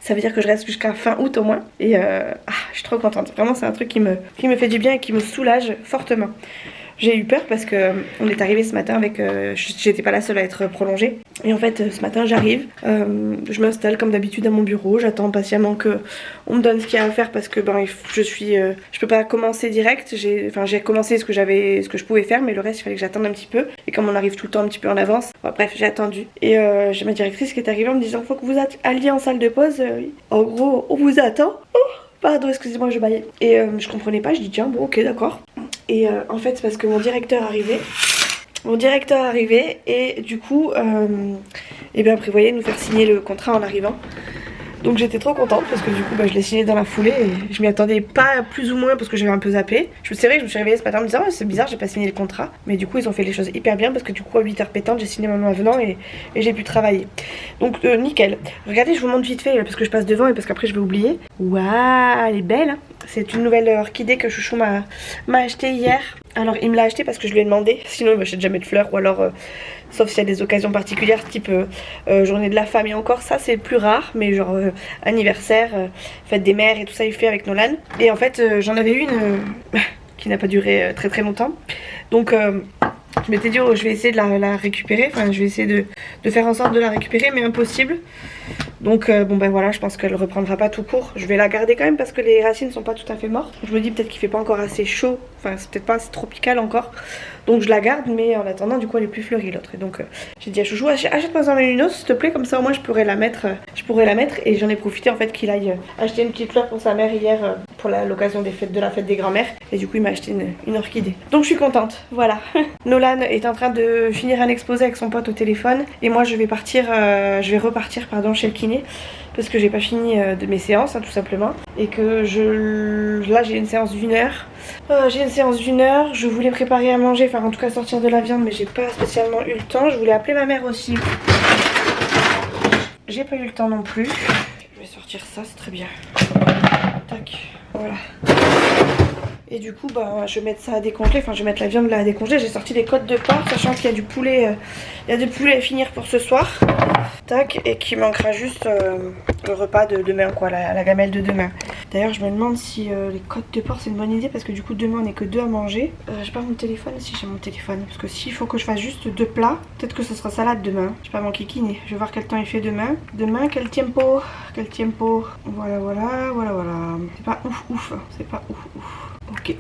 ça veut dire que je reste jusqu'à fin août au moins. Et je suis trop contente. Vraiment c'est un truc qui me fait du bien et qui me soulage fortement. J'ai eu peur parce que on est arrivé ce matin avec... j'étais pas la seule à être prolongée. Et en fait ce matin j'arrive, je m'installe comme d'habitude à mon bureau. J'attends patiemment qu'on me donne ce qu'il y a à faire parce que je peux pas commencer direct. J'ai commencé ce que je pouvais faire, mais le reste il fallait que j'attende un petit peu. Et comme on arrive tout le temps un petit peu en avance, bref j'ai attendu. Et j'ai ma directrice qui est arrivée en me disant faut que vous alliez en salle de pause. En gros on vous attend. Oh, pardon excusez-moi je baillais. Et je comprenais pas, je dis tiens bon ok d'accord. Et en fait c'est parce que mon directeur arrivait et du coup prévoyait de nous faire signer le contrat en arrivant. Donc j'étais trop contente parce que du coup bah, je l'ai signé dans la foulée et je m'y attendais pas plus ou moins parce que j'avais un peu zappé. C'est vrai que je me suis réveillée ce matin en me disant oh, c'est bizarre j'ai pas signé le contrat. Mais du coup ils ont fait les choses hyper bien parce que du coup à 8h pétantes j'ai signé mon avenant et j'ai pu travailler. Donc nickel. Regardez je vous montre vite fait parce que je passe devant et parce qu'après je vais oublier. Waouh elle est belle hein. C'est une nouvelle orchidée que Chouchou m'a achetée hier. Alors il me l'a achetée parce que je lui ai demandé. Sinon il m'achète jamais de fleurs ou alors sauf s'il y a des occasions particulières type journée de la femme et encore ça c'est plus rare. Mais genre anniversaire, fête des mères et tout ça il fait avec Nolan. Et en fait j'en avais une qui n'a pas duré très très longtemps. Donc je m'étais dit oh, je vais essayer de la récupérer. Enfin je vais essayer de faire en sorte de la récupérer mais impossible. Donc bon ben voilà je pense qu'elle reprendra pas tout court. Je vais la garder quand même parce que les racines sont pas tout à fait mortes. Je me dis peut-être qu'il fait pas encore assez chaud. Enfin c'est peut-être pas assez tropical encore. Donc je la garde mais en attendant du coup elle est plus fleurie l'autre. Et donc j'ai dit à Chouchou achète-moi un une autre s'il te plaît. Comme ça au moins je pourrais la mettre. Et j'en ai profité en fait qu'il aille acheter une petite fleur pour sa mère hier pour l'occasion de la fête des grands-mères. Et du coup il m'a acheté une orchidée. Donc je suis contente. Voilà. Nolan est en train de finir un exposé avec son pote au téléphone. Et moi je vais repartir pardon chez le kiné. Parce que j'ai pas fini de mes séances hein, tout simplement. Et que là j'ai une séance d'1 heure. Je voulais préparer à manger, enfin en tout cas sortir de la viande mais j'ai pas spécialement eu le temps. Je voulais appeler ma mère aussi. J'ai pas eu le temps non plus. Je vais sortir ça, c'est très bien. Tac, voilà. Et du coup bah je vais mettre ça à décongeler, enfin je vais mettre la viande là à décongeler. J'ai sorti des côtes de porc sachant qu'il y a du poulet, à finir pour ce soir. Tac, et qu'il manquera juste le repas de demain quoi, la gamelle de demain. D'ailleurs je me demande si les côtes de porc c'est une bonne idée parce que du coup demain on n'est que 2 à manger. J'ai pas mon téléphone, si j'ai mon téléphone. Parce que s'il faut que je fasse juste 2 plats, peut-être que ce sera salade demain. J'ai pas mon kikini, je vais voir quel temps il fait demain. Demain quel tempo. Voilà. C'est pas ouf, c'est pas ouf. Ok.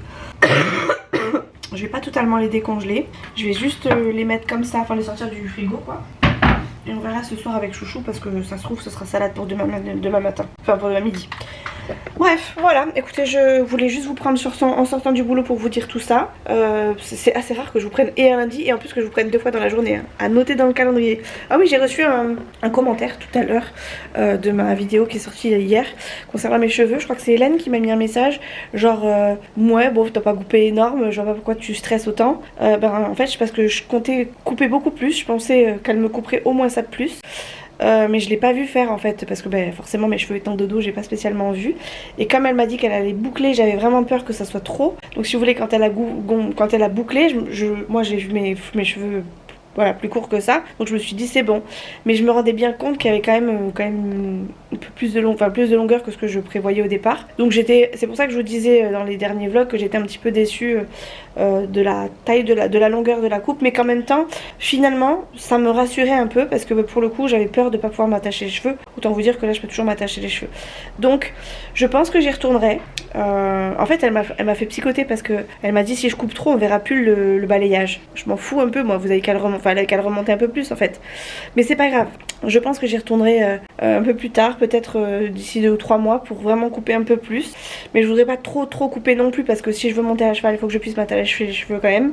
Je vais pas totalement les décongeler. Je vais juste les mettre comme ça, enfin les sortir du frigo quoi. Et on verra ce soir avec Chouchou parce que ça se trouve ce sera salade pour demain matin. Enfin pour demain midi. Bref, voilà, écoutez, je voulais juste vous prendre en sortant du boulot pour vous dire tout ça. C'est assez rare que je vous prenne et un lundi et en plus que je vous prenne 2 fois dans la journée, hein, à noter dans le calendrier. Ah oui, j'ai reçu un commentaire tout à l'heure de ma vidéo qui est sortie hier concernant mes cheveux. Je crois que c'est Hélène qui m'a mis un message genre ouais bon t'as pas coupé énorme, je vois pas pourquoi tu stresses autant. En fait c'est parce que je comptais couper beaucoup plus, je pensais qu'elle me couperait au moins ça de plus. Mais je l'ai pas vu faire en fait parce que forcément mes cheveux étant de dos j'ai pas spécialement vu. Et comme elle m'a dit qu'elle allait boucler, j'avais vraiment peur que ça soit trop. Donc si vous voulez quand elle a bouclé, moi j'ai vu mes cheveux voilà plus courts que ça. Donc je me suis dit c'est bon. Mais je me rendais bien compte qu'il y avait quand même un peu plus de longueur que ce que je prévoyais au départ. Donc c'est pour ça que je vous disais dans les derniers vlogs que j'étais un petit peu déçue de la taille, de la longueur de la coupe. Mais qu'en même temps finalement ça me rassurait un peu parce que pour le coup j'avais peur de pas pouvoir m'attacher les cheveux. Autant vous dire que là je peux toujours m'attacher les cheveux. Donc je pense que j'y retournerai. En fait elle m'a fait psychoter parce que elle m'a dit si je coupe trop on verra plus le balayage. Je m'en fous un peu moi, vous avez qu'à le remonter un peu plus en fait. Mais c'est pas grave. Je pense que j'y retournerai un peu plus tard, peut-être d'ici 2 ou 3 mois pour vraiment couper un peu plus. Mais je voudrais pas trop couper non plus parce que si je veux monter à cheval il faut que je puisse m'attacher les cheveux quand même.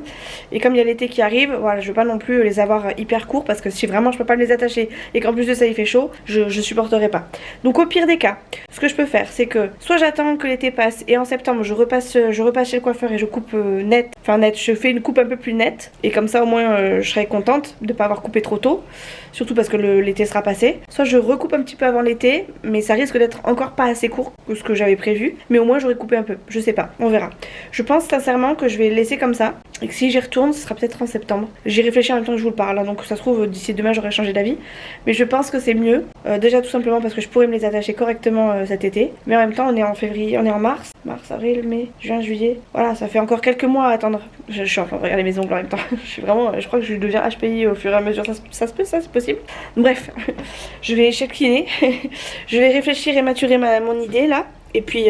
Et comme il y a l'été qui arrive, voilà, je veux pas non plus les avoir hyper courts parce que si vraiment je peux pas me les attacher et qu'en plus de ça il fait chaud, je supporterai pas. Donc au pire des cas, ce que je peux faire c'est que soit j'attends que l'été passe et en septembre je repasse chez le coiffeur et je coupe net, je fais une coupe un peu plus nette et comme ça au moins je serai contente de pas avoir coupé trop tôt. Surtout parce que l'été sera passé. Soit je recoupe un petit peu avant l'été, mais ça risque d'être encore pas assez court que ce que j'avais prévu. Mais au moins j'aurais coupé un peu, je sais pas, on verra. Je pense sincèrement que je vais laisser comme ça. Et que si j'y retourne, ce sera peut-être en septembre. J'y réfléchis en même temps que je vous le parle, hein, donc ça se trouve d'ici demain j'aurai changé d'avis. Mais je pense que c'est mieux. Déjà tout simplement parce que je pourrais me les attacher correctement cet été. Mais en même temps on est en février, on est en mars, avril, mai, juin, juillet. Voilà, ça fait encore quelques mois à attendre. Je suis en train de regarder mes ongles en même temps. Je crois que je deviens HPI au fur et à mesure. Ça se peut, ça c'est possible. Bref, je vais chez le kiné. Je vais réfléchir et maturer mon idée là. Et puis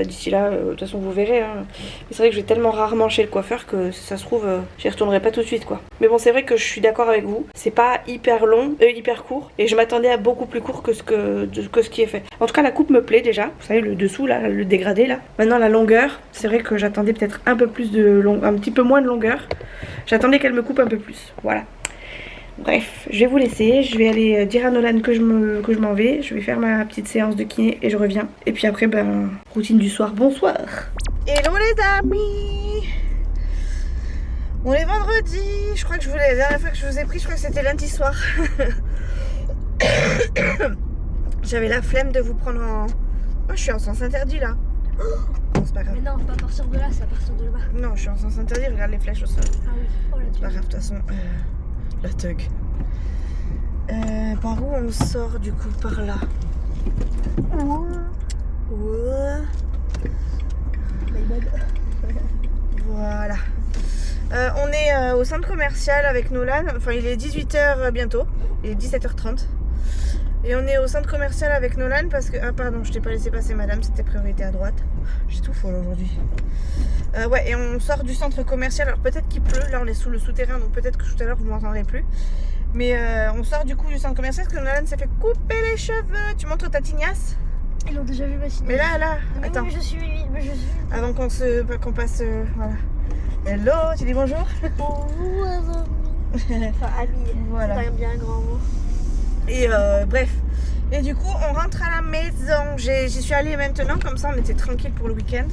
d'ici là, de toute façon vous verrez. Hein. C'est vrai que je vais tellement rarement chez le coiffeur que si ça se trouve, j'y retournerai pas tout de suite quoi. Mais bon, c'est vrai que je suis d'accord avec vous. C'est pas hyper hyper court. Et je m'attendais à beaucoup plus court que ce qui est fait. En tout cas, la coupe me plaît déjà. Vous savez, le dessous là, le dégradé là. Maintenant la longueur, c'est vrai que j'attendais peut-être un peu plus un petit peu moins de longueur. J'attendais qu'elle me coupe un peu plus. Voilà. Bref, je vais vous laisser. Je vais aller dire à Nolan que je m'en vais. Je vais faire ma petite séance de kiné et je reviens. Et puis après, ben, routine du soir. Bonsoir. Hello les amis. On est vendredi. Je crois que la dernière fois que je vous ai pris, je crois que c'était lundi soir. J'avais la flemme de vous prendre en... Oh, je suis en sens interdit là. Bon, c'est pas grave. Mais non, pas à partir de là, c'est à partir de là-bas. Non, je suis en sens interdit. Regarde les flèches au sol. Ah oui, oh là C'est pas grave, de toute façon. La thug. Par où on sort du coup? Par là. Voilà. On est au centre commercial avec Nolan. Enfin, il est 18h bientôt. Il est 17h30. Et on est au centre commercial avec Nolan parce que... Ah pardon, je t'ai pas laissé passer madame, c'était priorité à droite. J'ai tout folle aujourd'hui. Ouais, et on sort du centre commercial. Alors peut-être qu'il pleut, là on est sous le souterrain, donc peut-être que tout à l'heure vous m'entendrez plus. Mais on sort du coup du centre commercial parce que Nolan s'est fait couper les cheveux. Tu montres ta tignasse? Ils l'ont déjà vu, Bassine. Mais là, Mais attends. oui, je suis. Avant qu'on passe... voilà. Hello, tu dis bonjour? Bonjour, amis. Enfin, amis. Voilà. C'est bien un grand mot. Et bref. Et du coup, on rentre à la maison. J'y suis allée maintenant, comme ça on était tranquille pour le week-end.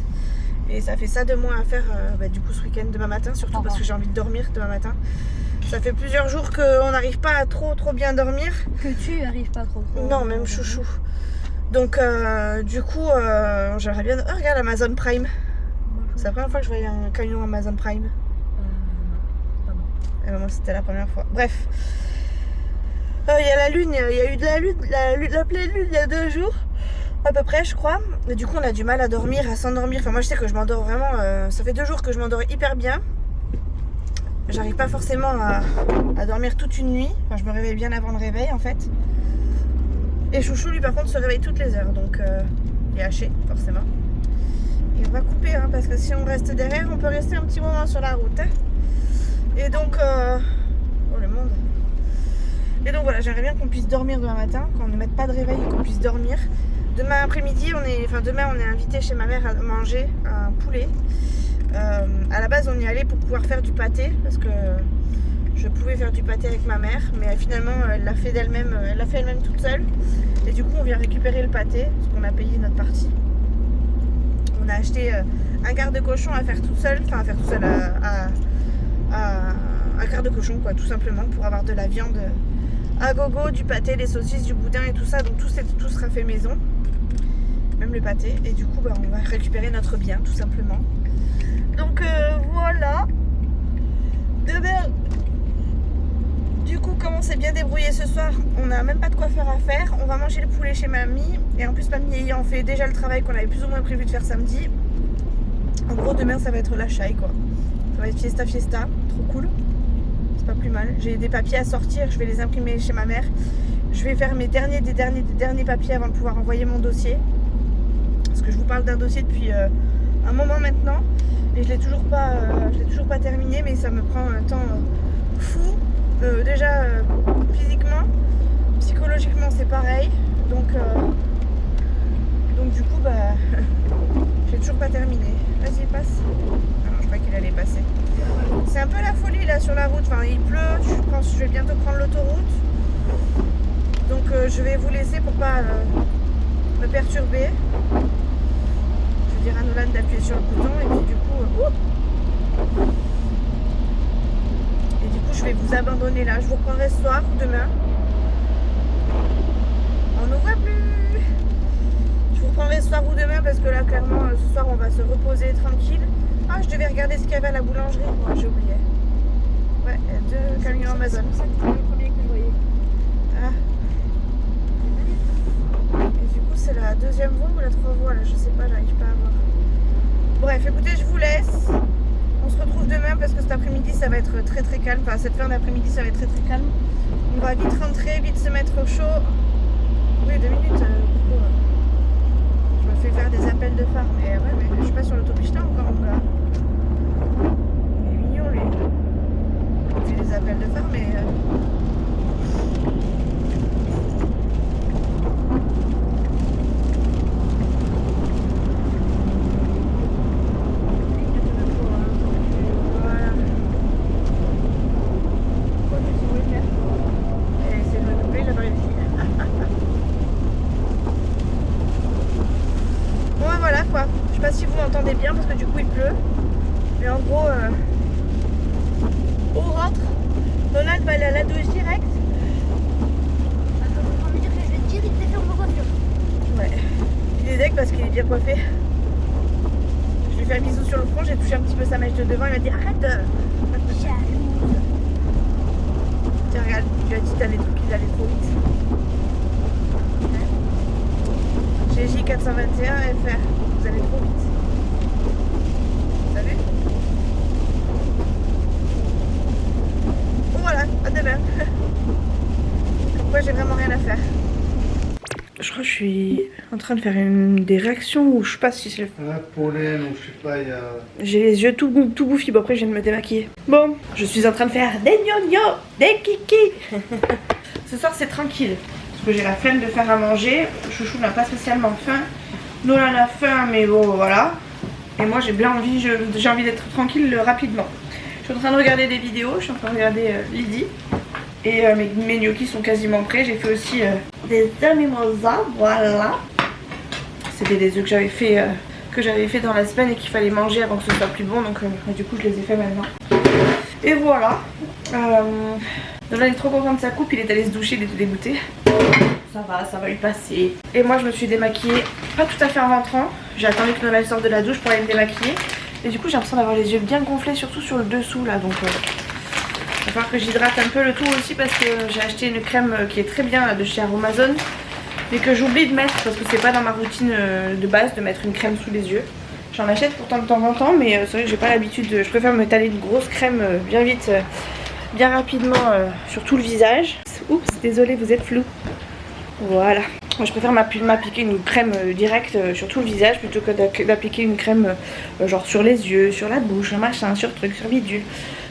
Et ça fait ça de moins à faire du coup ce week-end, demain matin, surtout parce que j'ai envie de dormir demain matin. Ça fait plusieurs jours qu'on n'arrive pas à trop bien dormir. Que tu arrives pas trop. Non, même chouchou. Donc du coup, j'aimerais bien... Oh, regarde Amazon Prime. C'est la première fois que je voyais un camion Amazon Prime. Pas bon. Et moi, c'était la première fois. Bref. Il y a la lune, il y a eu de la lune, la pleine lune il y a 2 jours. À peu près, je crois. Et du coup, on a du mal à dormir, à s'endormir. Enfin, moi, je sais que je m'endors vraiment... ça fait 2 jours que je m'endors hyper bien. J'arrive pas forcément à dormir toute une nuit. Enfin, je me réveille bien avant le réveil, en fait. Et Chouchou, lui, par contre, se réveille toutes les heures. Donc, il est haché, forcément. Et on va couper, hein, parce que si on reste derrière, on peut rester un petit moment sur la route. Hein. Et donc... Oh, le monde. Et donc, voilà, j'aimerais bien qu'on puisse dormir demain matin, qu'on ne mette pas de réveil et qu'on puisse dormir. Demain après-midi, demain, on est invité chez ma mère à manger un poulet. À la base, on y allait pour pouvoir faire du pâté, parce que je pouvais faire du pâté avec ma mère, mais finalement, elle l'a fait elle-même toute seule. Et du coup, on vient récupérer le pâté, parce qu'on a payé notre partie. On a acheté un quart de cochon à faire toute seule, enfin à faire tout seul, un quart de cochon, quoi, tout simplement, pour avoir de la viande à gogo, du pâté, des saucisses, du boudin et tout ça. Donc tout sera fait maison, même le pâté. Et du coup, on va récupérer notre bien, tout simplement. Donc voilà. Demain, du coup, comme on s'est bien débrouillé ce soir, on n'a même pas de coiffeur à faire. On va manger le poulet chez mamie. Et en plus, mamie ayant fait déjà le travail qu'on avait plus ou moins prévu de faire samedi. En gros, demain, ça va être la chaille, quoi. Ça va être fiesta. Trop cool. C'est pas plus mal. J'ai des papiers à sortir. Je vais les imprimer chez ma mère. Je vais faire mes derniers papiers avant de pouvoir envoyer mon dossier. Parce que je vous parle d'un dossier depuis un moment maintenant. Et je l'ai toujours pas terminé. Mais ça me prend un temps fou. Déjà physiquement, psychologiquement c'est pareil, donc du coup j'ai toujours pas terminé. Vas-y, passe. Ah non, je crois qu'il allait passer. C'est un peu la folie là sur la route, enfin il pleut, je pense que je vais bientôt prendre l'autoroute, donc je vais vous laisser pour pas me perturber. Je vais dire à Nolan d'appuyer sur le bouton et puis du coup je vais vous abandonner là. Je vous reprendrai ce soir ou demain. On ne voit plus. Je vous reprendrai ce soir ou demain parce que là, clairement, ce soir, on va se reposer tranquille. Ah, je devais regarder ce qu'il y avait à la boulangerie. Ouais, j'ai oublié. Ouais, il y a 2 camions Amazon. C'est ça que c'était le premier que je voyais. Ah. Et du coup, c'est la 2e voie ou la 3e voie là? Je sais pas, j'arrive pas à voir. Bref, écoutez, je vous laisse. On se retrouve demain parce que cet après-midi ça va être très calme. Enfin, cette fin d'après-midi ça va être très calme. On va vite rentrer, vite se mettre au chaud. Oui, 2 minutes. Je me fais faire des appels de phare. Mais ouais, mais je suis pas sur l'autopiste encore. Là. Il est mignon lui. Il fait des appels de phare, mais. bien parce que du coup il pleut. Mais en gros, on rentre. Nolan va aller à la douche direct. Attends, on va me dire que je vais direct faire ma voiture. Ouais. Il est deg parce qu'il est bien coiffé. Je lui fais un bisou sur le front, j'ai touché un petit peu sa mèche de devant, il m'a dit arrête. Jalouse. Tiens regarde, il lui a dit qu'il allait trop vite. GJ421 FR, vous allez trop vite. T'as vu? Bon voilà, à demain. Comme quoi j'ai vraiment rien à faire. Je crois que je suis en train de faire des réactions où je sais pas si c'est... La pollen ou je sais pas, il y a... J'ai les yeux tout bouffis, bon après je viens de me démaquiller. Bon, je suis en train de faire des gnognos, des kiki. Ce soir c'est tranquille, parce que j'ai la flemme de faire à manger. Chouchou n'a pas spécialement faim. Nolan a faim, mais bon voilà. Et moi j'ai bien envie, j'ai envie d'être tranquille rapidement. Je suis en train de regarder des vidéos, je suis en train de regarder Lydie. Et mes gnocchis sont quasiment prêts. J'ai fait aussi des œufs mimosa, voilà. C'était des œufs que j'avais fait dans la semaine et qu'il fallait manger avant que ce soit plus bon. Donc du coup je les ai fait maintenant. Et voilà. Nolan est trop content de sa coupe, il est allé se doucher, il était dégoûté. Ça va lui passer. Et moi je me suis démaquillée, pas tout à fait en rentrant. J'ai attendu que Nolan sorte de la douche pour aller me démaquiller. Et du coup j'ai l'impression d'avoir les yeux bien gonflés, surtout sur le dessous là. Donc il va falloir que j'hydrate un peu le tout aussi parce que j'ai acheté une crème qui est très bien là, de chez Aromazone. Mais que j'oublie de mettre parce que c'est pas dans ma routine de base de mettre une crème sous les yeux. J'en achète pourtant de temps en temps, mais c'est vrai que j'ai pas l'habitude. Je préfère me taler une grosse crème bien vite, bien rapidement sur tout le visage. Oups, désolé, vous êtes flou. Voilà. Moi je préfère m'appliquer une crème directe sur tout le visage plutôt que d'appliquer une crème genre sur les yeux, sur la bouche, machin, sur truc, sur bidule.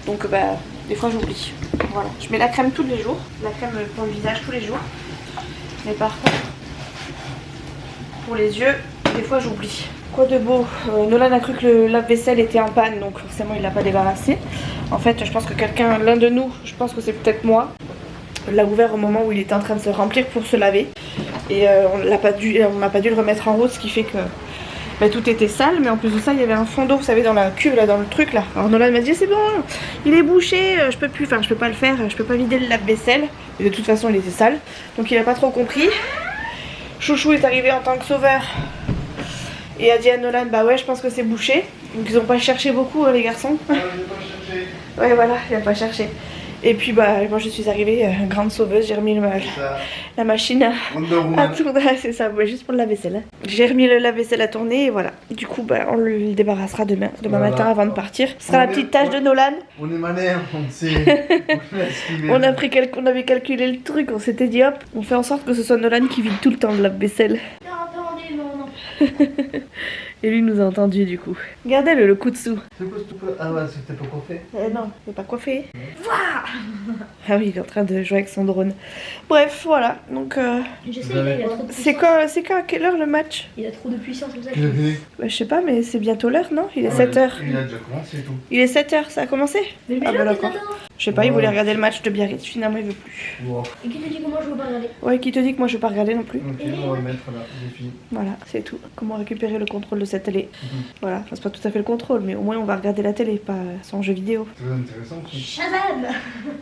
Donc bah des fois j'oublie. Voilà. Je mets la crème tous les jours, la crème pour le visage tous les jours. Mais par contre, pour les yeux, des fois j'oublie. Quoi de beau, Nolan a cru que le lave-vaisselle était en panne, donc forcément il l'a pas débarrassé. En fait, je pense que l'un de nous, je pense que c'est peut-être moi, l'a ouvert au moment où il était en train de se remplir pour se laver. Et on n'a pas dû le remettre en route, ce qui fait que bah, tout était sale. Mais en plus de ça, il y avait un fond d'eau, vous savez, dans la cuve, là, dans le truc là. Alors Nolan m'a dit c'est bon, il est bouché, je peux pas le faire, je peux pas vider le lave-vaisselle. Et de toute façon, il était sale, donc il a pas trop compris. Chouchou est arrivé en tant que sauveur et a dit à Nolan bah ouais, je pense que c'est bouché. Donc ils ont pas cherché beaucoup les garçons. Ah, j'ai pas cherché. Ouais voilà, il a pas cherché. Et puis bah moi je suis arrivée grande sauveuse, j'ai remis la machine à tourner, c'est ça, ouais, juste pour le lave-vaisselle. Hein. J'ai remis le lave-vaisselle à tourner et voilà. Du coup bah on le débarrassera demain voilà. Matin avant de partir. Ce sera la petite tâche de Nolan. On est malin, on sait. On avait calculé le truc, on s'était dit hop, on fait en sorte que ce soit Nolan qui vide tout le temps le lave-vaisselle. Non. Et lui nous a entendu du coup. Regardez le coup de sous. C'est quoi ce truc? Ah ouais, c'était pas coiffé? Non, il n'est pas coiffé. Ah oui, il est en train de jouer avec son drone. Bref, voilà. Donc, Je sais, il a trop de c'est puissance. quand à quelle heure le match? Il a trop de puissance comme ça. Bah, je sais pas, mais c'est bientôt l'heure, non? Il est 7h. Il a déjà commencé et tout. Il est 7h, ça a commencé? Mais Ah bah d'accord. Je sais pas, il voulait regarder le match de Biarritz, finalement il veut plus. Wow. Et qui te dit comment je veux pas regarder? Ouais, qui te dit que moi je veux pas regarder non plus? Ok, on va mettre là, j'ai fini. Voilà, c'est tout. Comment récupérer le contrôle de cette télé? Voilà, enfin, c'est pas tout à fait le contrôle, mais au moins on va regarder la télé, pas son jeu vidéo. Très intéressant. Shazam!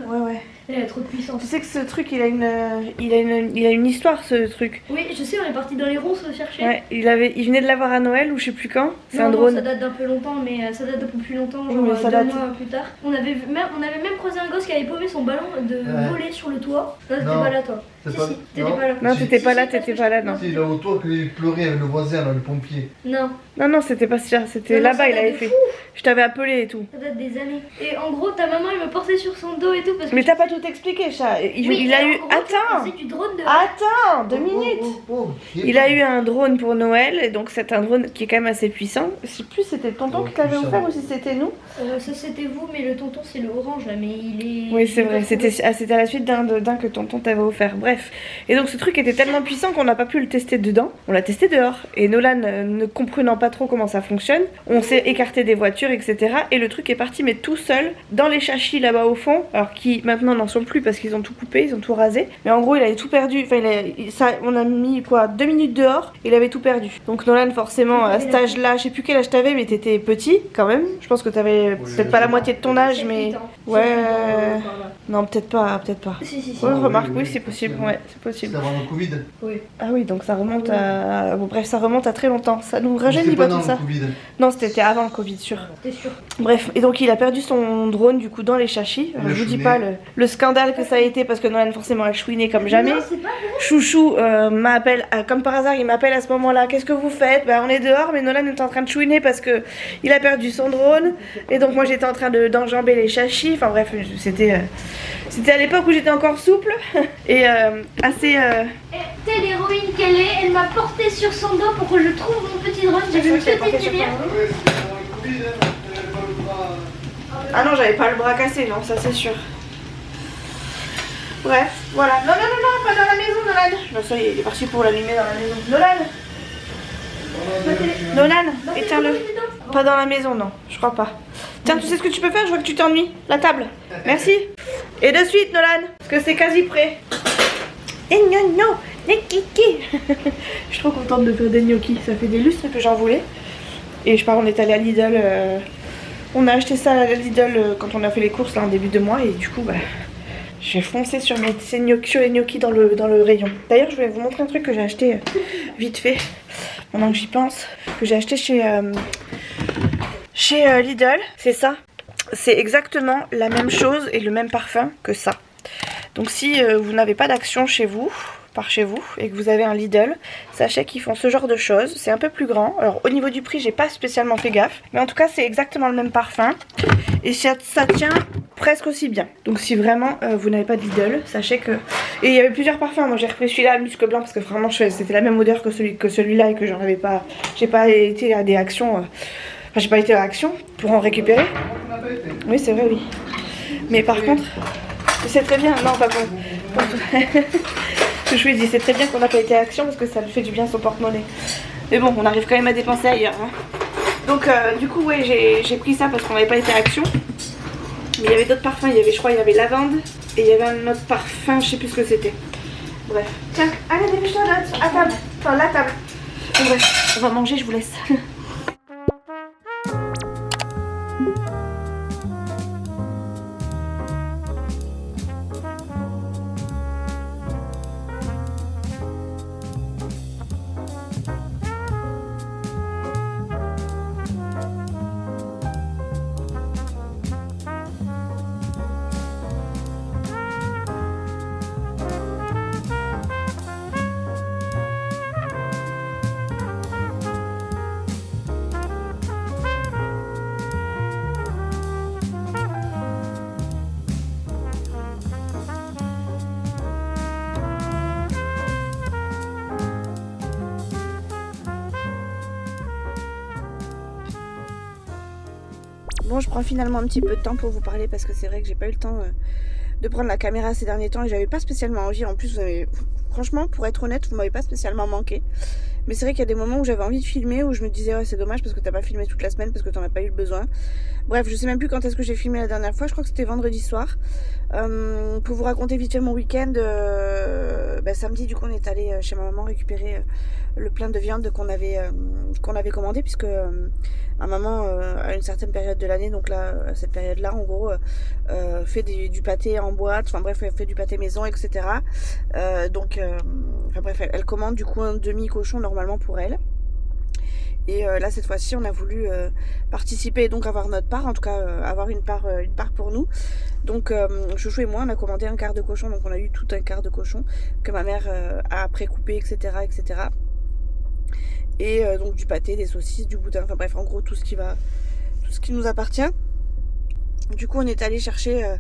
Ouais. Il a trop de puissance. Tu sais que ce truc, il a une histoire, ce truc. Oui, je sais, on est parti dans les ronces le chercher. Ouais, il venait de l'avoir à Noël ou je sais plus quand. C'est un Non, drone. ça date d'un peu longtemps, mais ça date d'un peu plus longtemps, Oui, genre mais ça 2 date. mois plus tard. On avait même croisé un gosse qui avait paumé son ballon de voler sur le toit. Non, t'étais Non. pas là, toi. C'est Si, pas- si, t'étais non. pas là. Non, Si. t'étais pas Si, là, si, t'étais parce pas que- là, non. Si, il est autour qu'il pleurait avec le voisin, là, le pompier. Non, Non, c'était pas ça, c'était Non, là-bas, ça il date avait de fait. fou. Je t'avais appelé et tout. ça date des années. Et en gros, ta maman, elle me portait sur son dos et tout parce que. Mais t'as pas tout expliqué, chat. Oui, Il et a en eu. gros, Attends! C'est du drone de. Attends, 2 minutes! Oh, Il a eu un drone pour Noël, et donc c'est un drone qui est quand même assez puissant. Je sais plus si c'était le tonton qui te l'avait puissant. offert ou si c'était nous. Ça c'était vous, mais le tonton c'est le orange là, mais il est. Oui, c'est il est vrai, pas c'était trouvé. à la suite d'un que tonton t'avait offert. Bref. Et donc ce truc était tellement puissant qu'on n'a pas pu le tester dedans. On l'a testé dehors. Et Nolan, ne comprenant pas trop comment ça fonctionne, on s'est écarté des voitures cuire, etc. Et le truc est parti mais tout seul dans les châchis là-bas au fond, alors qui maintenant n'en sont plus parce qu'ils ont tout coupé, ils ont tout rasé. Mais en gros il avait tout perdu, enfin on a mis quoi 2 minutes dehors, il avait tout perdu. Donc Nolan forcément à cet âge là, je sais plus quel âge t'avais mais t'étais petit quand même. Je pense que t'avais peut-être pas la moitié de ton âge mais... Ouais... Non peut-être pas. Si. Ouais, remarque, oui c'est possible, ouais c'est possible. C'est avant le Covid. Oui. Ah oui donc ça remonte à... Bon bref ça remonte à très longtemps, ça nous rajeunit pas tout ça. Covid. Non c'était avant le Covid sûr. T'es sûr? Bref, et donc il a perdu son drone du coup dans les châchis. Alors, je vous dis pas le scandale que ça a été parce que Nolan forcément a chouiné comme jamais. Non, c'est pas vrai. Chouchou m'appelle, comme par hasard il m'appelle à ce moment-là. Qu'est-ce que vous faites? Bah on est dehors mais Nolan est en train de chouiner parce que il a perdu son drone. Et donc moi j'étais en train d'enjamber les châchis. Enfin bref, c'était à l'époque où j'étais encore souple et assez... T'es l'héroïne qu'elle est, elle m'a porté sur son dos pour que je trouve mon petit drone. J'ai une petite lumière. Ah non, j'avais pas le bras cassé, non, ça c'est sûr. Bref, voilà. Non, pas dans la maison, Nolan. Bah, ça y est, il est parti pour l'allumer dans la maison. Nolan, éteins-le. Pas dans la maison, non, je crois pas. Tiens, tu sais ce que tu peux faire? Je vois que tu t'ennuies. La table. Merci. Et de suite, Nolan, parce que c'est quasi prêt. Et non, les kiki. Je suis trop contente de faire des gnocchis. Ça fait des lustres que j'en voulais. Et je pars, on est allé à Lidl. On a acheté ça à Lidl quand on a fait les courses là en début de mois. Et du coup, bah, j'ai foncé sur les gnocchis dans le rayon. D'ailleurs, je voulais vous montrer un truc que j'ai acheté vite fait. Maintenant que j'y pense. Que j'ai acheté chez Lidl. C'est ça. C'est exactement la même chose et le même parfum que ça. Donc si vous n'avez pas d'action chez vous, par chez vous, et que vous avez un Lidl, sachez qu'ils font ce genre de choses. C'est un peu plus grand. Alors au niveau du prix, j'ai pas spécialement fait gaffe. Mais en tout cas, c'est exactement le même parfum. Et ça tient presque aussi bien. Donc si vraiment vous n'avez pas de Lidl, sachez que... Et il y avait plusieurs parfums. Moi j'ai repris celui-là, le musc blanc, parce que vraiment c'était la même odeur que celui-là et que j'en avais pas... J'ai pas été à des actions... Enfin j'ai pas été à l'action pour en récupérer. Oui c'est vrai, oui. Mais par contre... C'est très bien, non pas bon. Je lui dis c'est très bien qu'on n'a pas été à Action parce que ça lui fait du bien son porte-monnaie. Mais bon, on arrive quand même à dépenser ailleurs. Hein. Donc du coup ouais j'ai pris ça parce qu'on n'avait pas été à Action. Mais il y avait d'autres parfums, je crois il y avait lavande et il y avait un autre parfum, je sais plus ce que c'était. Bref. Tiens, allez dépêche-toi là, à table. Enfin la table. Bon, bref, on va manger, je vous laisse. Bon, je prends finalement un petit peu de temps pour vous parler parce que c'est vrai que j'ai pas eu le temps de prendre la caméra ces derniers temps et j'avais pas spécialement envie. En plus, franchement, pour être honnête, vous m'avez pas spécialement manqué. Mais c'est vrai qu'il y a des moments où j'avais envie de filmer, où je me disais ouais, c'est dommage parce que t'as pas filmé toute la semaine parce que t'en as pas eu le besoin. Bref, je sais même plus quand est-ce que j'ai filmé la dernière fois. Je crois que c'était vendredi soir. Pour vous raconter vite fait mon week-end, samedi du coup on est allé chez ma maman récupérer le plein de viande qu'on avait commandé puisque ma maman à une certaine période de l'année, donc là à cette période là en gros fait du pâté en boîte, enfin bref elle fait du pâté maison etc. Enfin bref elle commande du coup un demi cochon normalement pour elle. Et là cette fois-ci on a voulu participer et donc avoir notre part, en tout cas avoir une part pour nous. Donc Chouchou et moi on a commandé un quart de cochon, donc on a eu tout un quart de cochon que ma mère a précoupé etc. Et donc du pâté, des saucisses, du boudin, enfin bref en gros tout ce qui nous appartient. Du coup on est allé chercher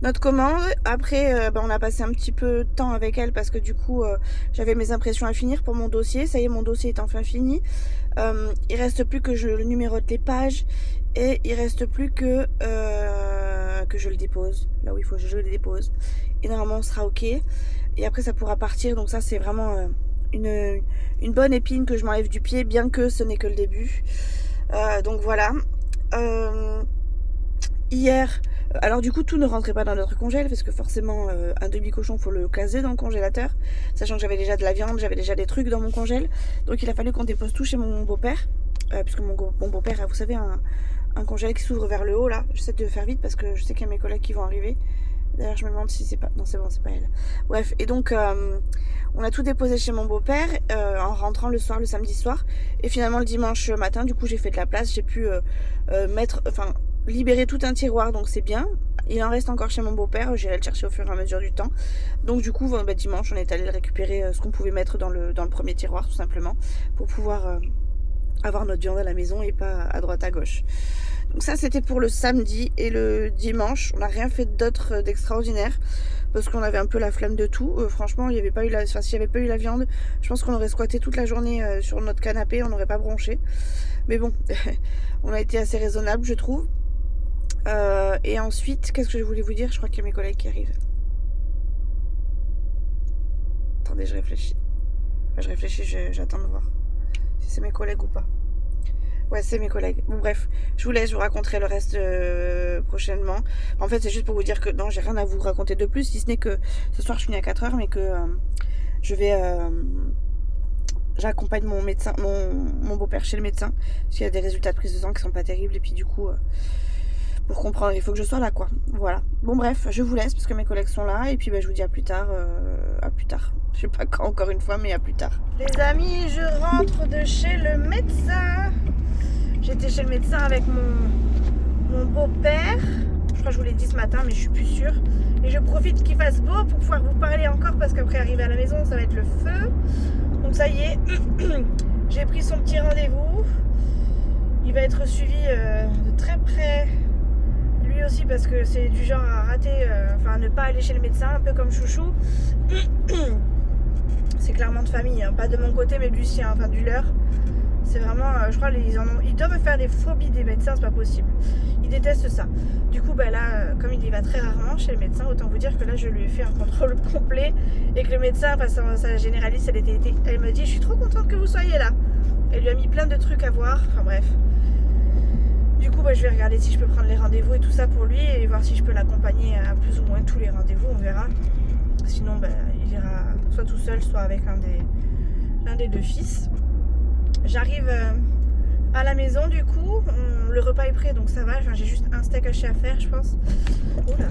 notre commande. Après on a passé un petit peu de temps avec elle parce que du coup j'avais mes impressions à finir pour mon dossier. Ça y est, mon dossier est enfin fini. Il reste plus que je le numérote les pages et il reste plus que je le dépose là où il faut que je le dépose. Et normalement on sera ok. Et après ça pourra partir. Donc ça c'est vraiment une bonne épine que je m'enlève du pied, bien que ce n'est que le début. Donc voilà. hier, alors du coup tout ne rentrait pas dans notre congèle parce que forcément un demi-cochon faut le caser dans le congélateur, sachant que j'avais déjà de la viande, j'avais déjà des trucs dans mon congèle, donc il a fallu qu'on dépose tout chez mon beau-père, puisque mon beau-père a, vous savez, un congèle qui s'ouvre vers le haut là. J'essaie de faire vite parce que je sais qu'il y a mes collègues qui vont arriver. D'ailleurs je me demande si c'est pas... Non c'est bon, c'est pas elle. Bref, et donc on a tout déposé chez mon beau-père en rentrant le soir, le samedi soir. Et finalement le dimanche matin, du coup j'ai fait de la place. J'ai pu libérer tout un tiroir, donc c'est bien. Il en reste encore chez mon beau-père, j'irai le chercher au fur et à mesure du temps. Donc du coup dimanche on est allé récupérer ce qu'on pouvait mettre dans le premier tiroir tout simplement. Pour pouvoir avoir notre viande à la maison et pas à droite à gauche. Donc ça c'était pour le samedi. Et le dimanche on n'a rien fait d'autre d'extraordinaire parce qu'on avait un peu la flemme de tout. Franchement il y avait pas eu s'il n'y avait pas eu la viande, je pense qu'on aurait squatté toute la journée sur notre canapé, on n'aurait pas bronché. Mais bon on a été assez raisonnable je trouve. Et ensuite qu'est-ce que je voulais vous dire, je crois qu'il y a mes collègues qui arrivent. Attendez, je réfléchis. Enfin, je réfléchis, j'attends de voir si c'est mes collègues ou pas. Ouais, c'est mes collègues. Bon bref, je vous laisse, je vous raconterai le reste prochainement. En fait, c'est juste pour vous dire que non, j'ai rien à vous raconter de plus, si ce n'est que ce soir je finis à 4h, mais que je vais... j'accompagne mon médecin, mon beau-père chez le médecin, parce qu'il y a des résultats de prise de sang qui sont pas terribles, et puis du coup... pour comprendre, il faut que je sois là quoi. Voilà. Bon bref, je vous laisse parce que mes collègues sont là et puis je vous dis à plus tard. Je sais pas quand encore une fois, mais à plus tard. Les amis, je rentre de chez le médecin. J'étais chez le médecin avec mon beau-père. Je crois que je vous l'ai dit ce matin, mais je suis plus sûre. Et je profite qu'il fasse beau pour pouvoir vous parler encore parce qu'après arriver à la maison, ça va être le feu. Donc ça y est, j'ai pris son petit rendez-vous. Il va être suivi de très près. Lui aussi parce que c'est du genre à rater, à ne pas aller chez le médecin, un peu comme Chouchou. C'est clairement de famille, hein, pas de mon côté mais du sien, enfin du leur. C'est vraiment, je crois ils doivent faire des phobies des médecins, c'est pas possible. Ils détestent ça. Du coup là, comme il y va très rarement chez le médecin, autant vous dire que là je lui ai fait un contrôle complet et que le médecin, sa généraliste, elle m'a dit je suis trop contente que vous soyez là. Elle lui a mis plein de trucs à voir, enfin bref. Du coup je vais regarder si je peux prendre les rendez-vous et tout ça pour lui et voir si je peux l'accompagner à plus ou moins tous les rendez-vous, on verra. Sinon il ira soit tout seul soit avec l'un des deux fils. J'arrive à la maison du coup, le repas est prêt donc ça va, j'ai juste un steak haché à faire je pense. Oula.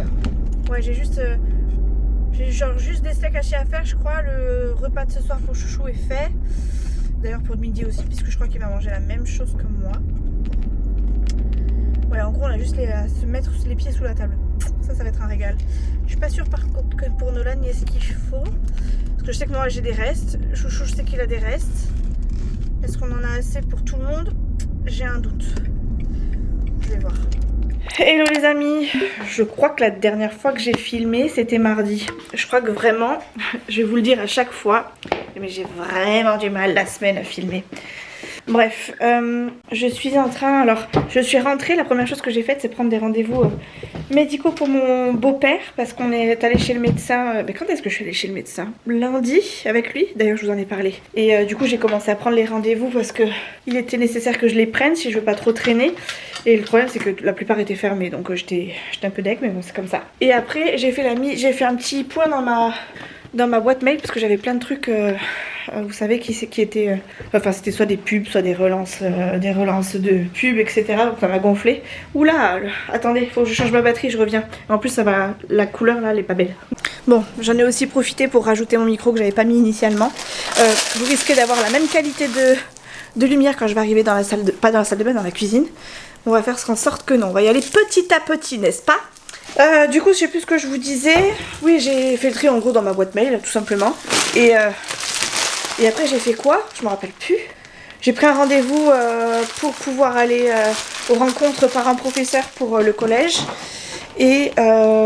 Ouais j'ai juste des steaks hachés à faire je crois. Le repas de ce soir pour Chouchou est fait. D'ailleurs pour le midi aussi puisque je crois qu'il va manger la même chose que moi. Ouais, en gros, on a juste à se mettre les pieds sous la table. Ça va être un régal. Je suis pas sûre par contre que pour Nolan, il y ait ce qu'il faut. Parce que je sais que moi, j'ai des restes. Chouchou, je sais qu'il a des restes. Est-ce qu'on en a assez pour tout le monde? J'ai un doute. Je vais voir. Hello les amis. Je crois que la dernière fois que j'ai filmé, c'était mardi. Je crois que vraiment, je vais vous le dire à chaque fois, mais j'ai vraiment du mal la semaine à filmer. Bref, je suis en train, je suis rentrée, la première chose que j'ai faite c'est prendre des rendez-vous médicaux pour mon beau-père parce qu'on est allé chez le médecin, mais quand est-ce que je suis allée chez le médecin? Lundi avec lui, d'ailleurs je vous en ai parlé. Et du coup j'ai commencé à prendre les rendez-vous parce que il était nécessaire que je les prenne si je veux pas trop traîner. Et le problème c'est que la plupart étaient fermés donc j'étais un peu deg mais bon c'est comme ça. Et après j'ai fait un petit point dans ma boîte mail parce que j'avais plein de trucs vous savez qui étaient c'était soit des pubs soit des relances de pubs etc. donc ça m'a gonflé. Oula attendez faut que je change ma batterie, je reviens. En plus ça va, la couleur là elle est pas belle. Bon j'en ai aussi profité pour rajouter mon micro que j'avais pas mis initialement. Vous risquez d'avoir la même qualité de lumière quand je vais arriver dans la salle pas dans la salle de bain, dans la cuisine. On va faire en sorte que non, on va y aller petit à petit, n'est-ce pas? Du coup je sais plus ce que je vous disais. Oui j'ai fait le tri en gros dans ma boîte mail tout simplement. Et après j'ai fait quoi? Je me rappelle plus. J'ai pris un rendez-vous pour pouvoir aller aux rencontres parents-professeurs pour le collège. Et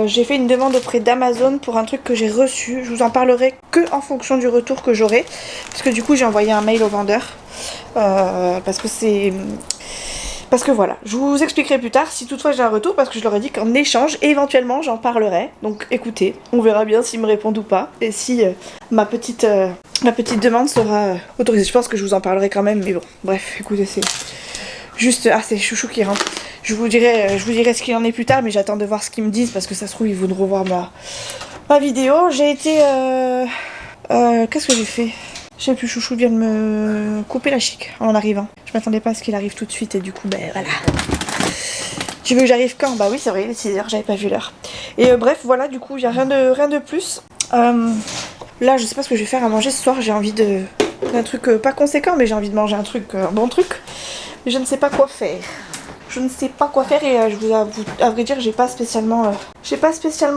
j'ai fait une demande auprès d'Amazon pour un truc que j'ai reçu. Je vous en parlerai que en fonction du retour que j'aurai. Parce que du coup j'ai envoyé un mail au vendeur. Parce que voilà, je vous expliquerai plus tard si toutefois j'ai un retour parce que je leur ai dit qu'en échange, éventuellement j'en parlerai. Donc écoutez, on verra bien s'ils me répondent ou pas et si ma petite demande sera autorisée. Je pense que je vous en parlerai quand même, mais bon, bref, écoutez, Juste, ah c'est Chouchou qui rentre. Je vous dirai ce qu'il en est plus tard, mais j'attends de voir ce qu'ils me disent parce que ça se trouve ils voudront voir ma vidéo. J'ai été... qu'est-ce que j'ai fait? Je sais plus, Chouchou vient de me couper la chic en arrivant. Je m'attendais pas à ce qu'il arrive tout de suite et du coup, ben voilà. Tu veux que j'arrive quand? Bah oui, c'est vrai, il est 6h, j'avais pas vu l'heure. Et bref, voilà, du coup, il n'y a rien de plus. Là, je sais pas ce que je vais faire à manger ce soir. J'ai envie d'un truc pas conséquent, mais j'ai envie de manger un bon truc. Mais je ne sais pas quoi faire. Je ne sais pas quoi faire et à vrai dire, j'ai pas spécialement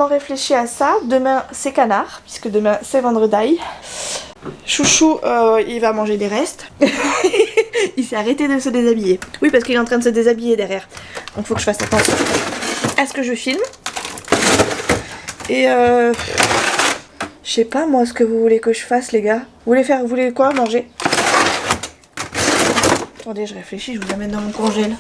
réfléchi à ça. Demain, c'est canard, puisque demain, c'est vendredi. Chouchou, il va manger des restes. Il s'est arrêté de se déshabiller. Oui, parce qu'il est en train de se déshabiller derrière. Donc, faut que je fasse attention à ce que je filme. Et je sais pas moi ce que vous voulez que je fasse, les gars. Vous voulez quoi manger? Attendez, je réfléchis, je vous amène dans mon congèle.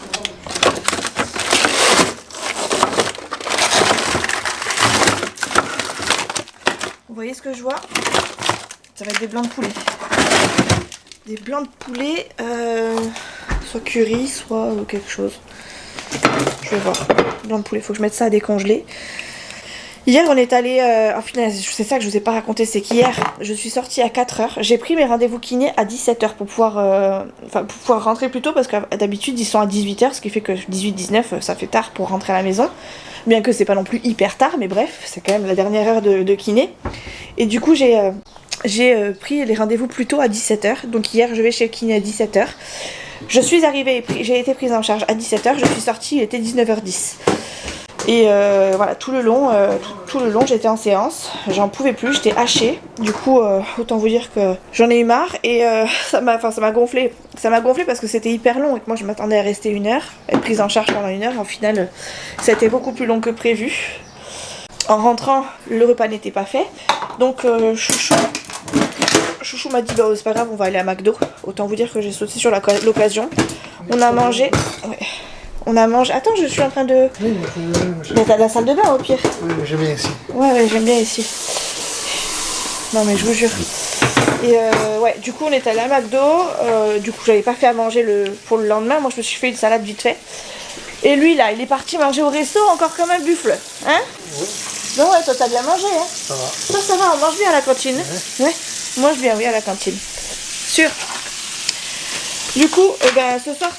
Vous voyez ce que je vois? Ça va être des blancs de poulet. Des blancs de poulet, soit curry, soit quelque chose. Je vais voir. Blanc de poulet, faut que je mette ça à décongeler. Hier, on est allé... en final, c'est ça que je vous ai pas raconté, c'est qu'hier, je suis sortie à 4h. J'ai pris mes rendez-vous kiné à 17h pour pouvoir rentrer plus tôt parce que d'habitude, ils sont à 18h, ce qui fait que 18-19, ça fait tard pour rentrer à la maison. Bien que c'est pas non plus hyper tard, mais bref, c'est quand même la dernière heure de kiné. Et du coup, j'ai pris les rendez-vous plus tôt à 17h. Donc hier, je vais chez le kiné à 17h. Je suis arrivée, j'ai été prise en charge à 17h. Je suis sortie, il était 19h10. Et voilà, tout le long, j'étais en séance. J'en pouvais plus, j'étais hachée. Du coup, autant vous dire que j'en ai eu marre. Et ça m'a gonflé. Ça m'a gonflé parce que c'était hyper long et que moi, je m'attendais à rester 1 heure, être prise en charge pendant 1 heure. En final, ça a été beaucoup plus long que prévu. En rentrant, le repas n'était pas fait. Donc, Chouchou m'a dit, bah c'est pas grave, on va aller à McDo. Autant vous dire que j'ai sauté sur l'occasion. On a mangé... Ouais. On a mangé... Attends, je suis en train de... Oui, mais t'as la salle de bain au pire. oui, j'aime bien ici. Ouais, j'aime bien ici. Non mais je vous jure. Et ouais, du coup on est allé à McDo. Du coup j'avais pas fait à manger pour le lendemain. Moi je me suis fait une salade vite fait. Et lui là, il est parti manger au resto encore comme un buffle. Hein? Oui. Non ouais, toi t'as bien mangé hein? Ça va. Toi ça va, on mange bien à la cantine. Ouais. On mange bien, oui, à la cantine. Sûr. Du coup, ce soir,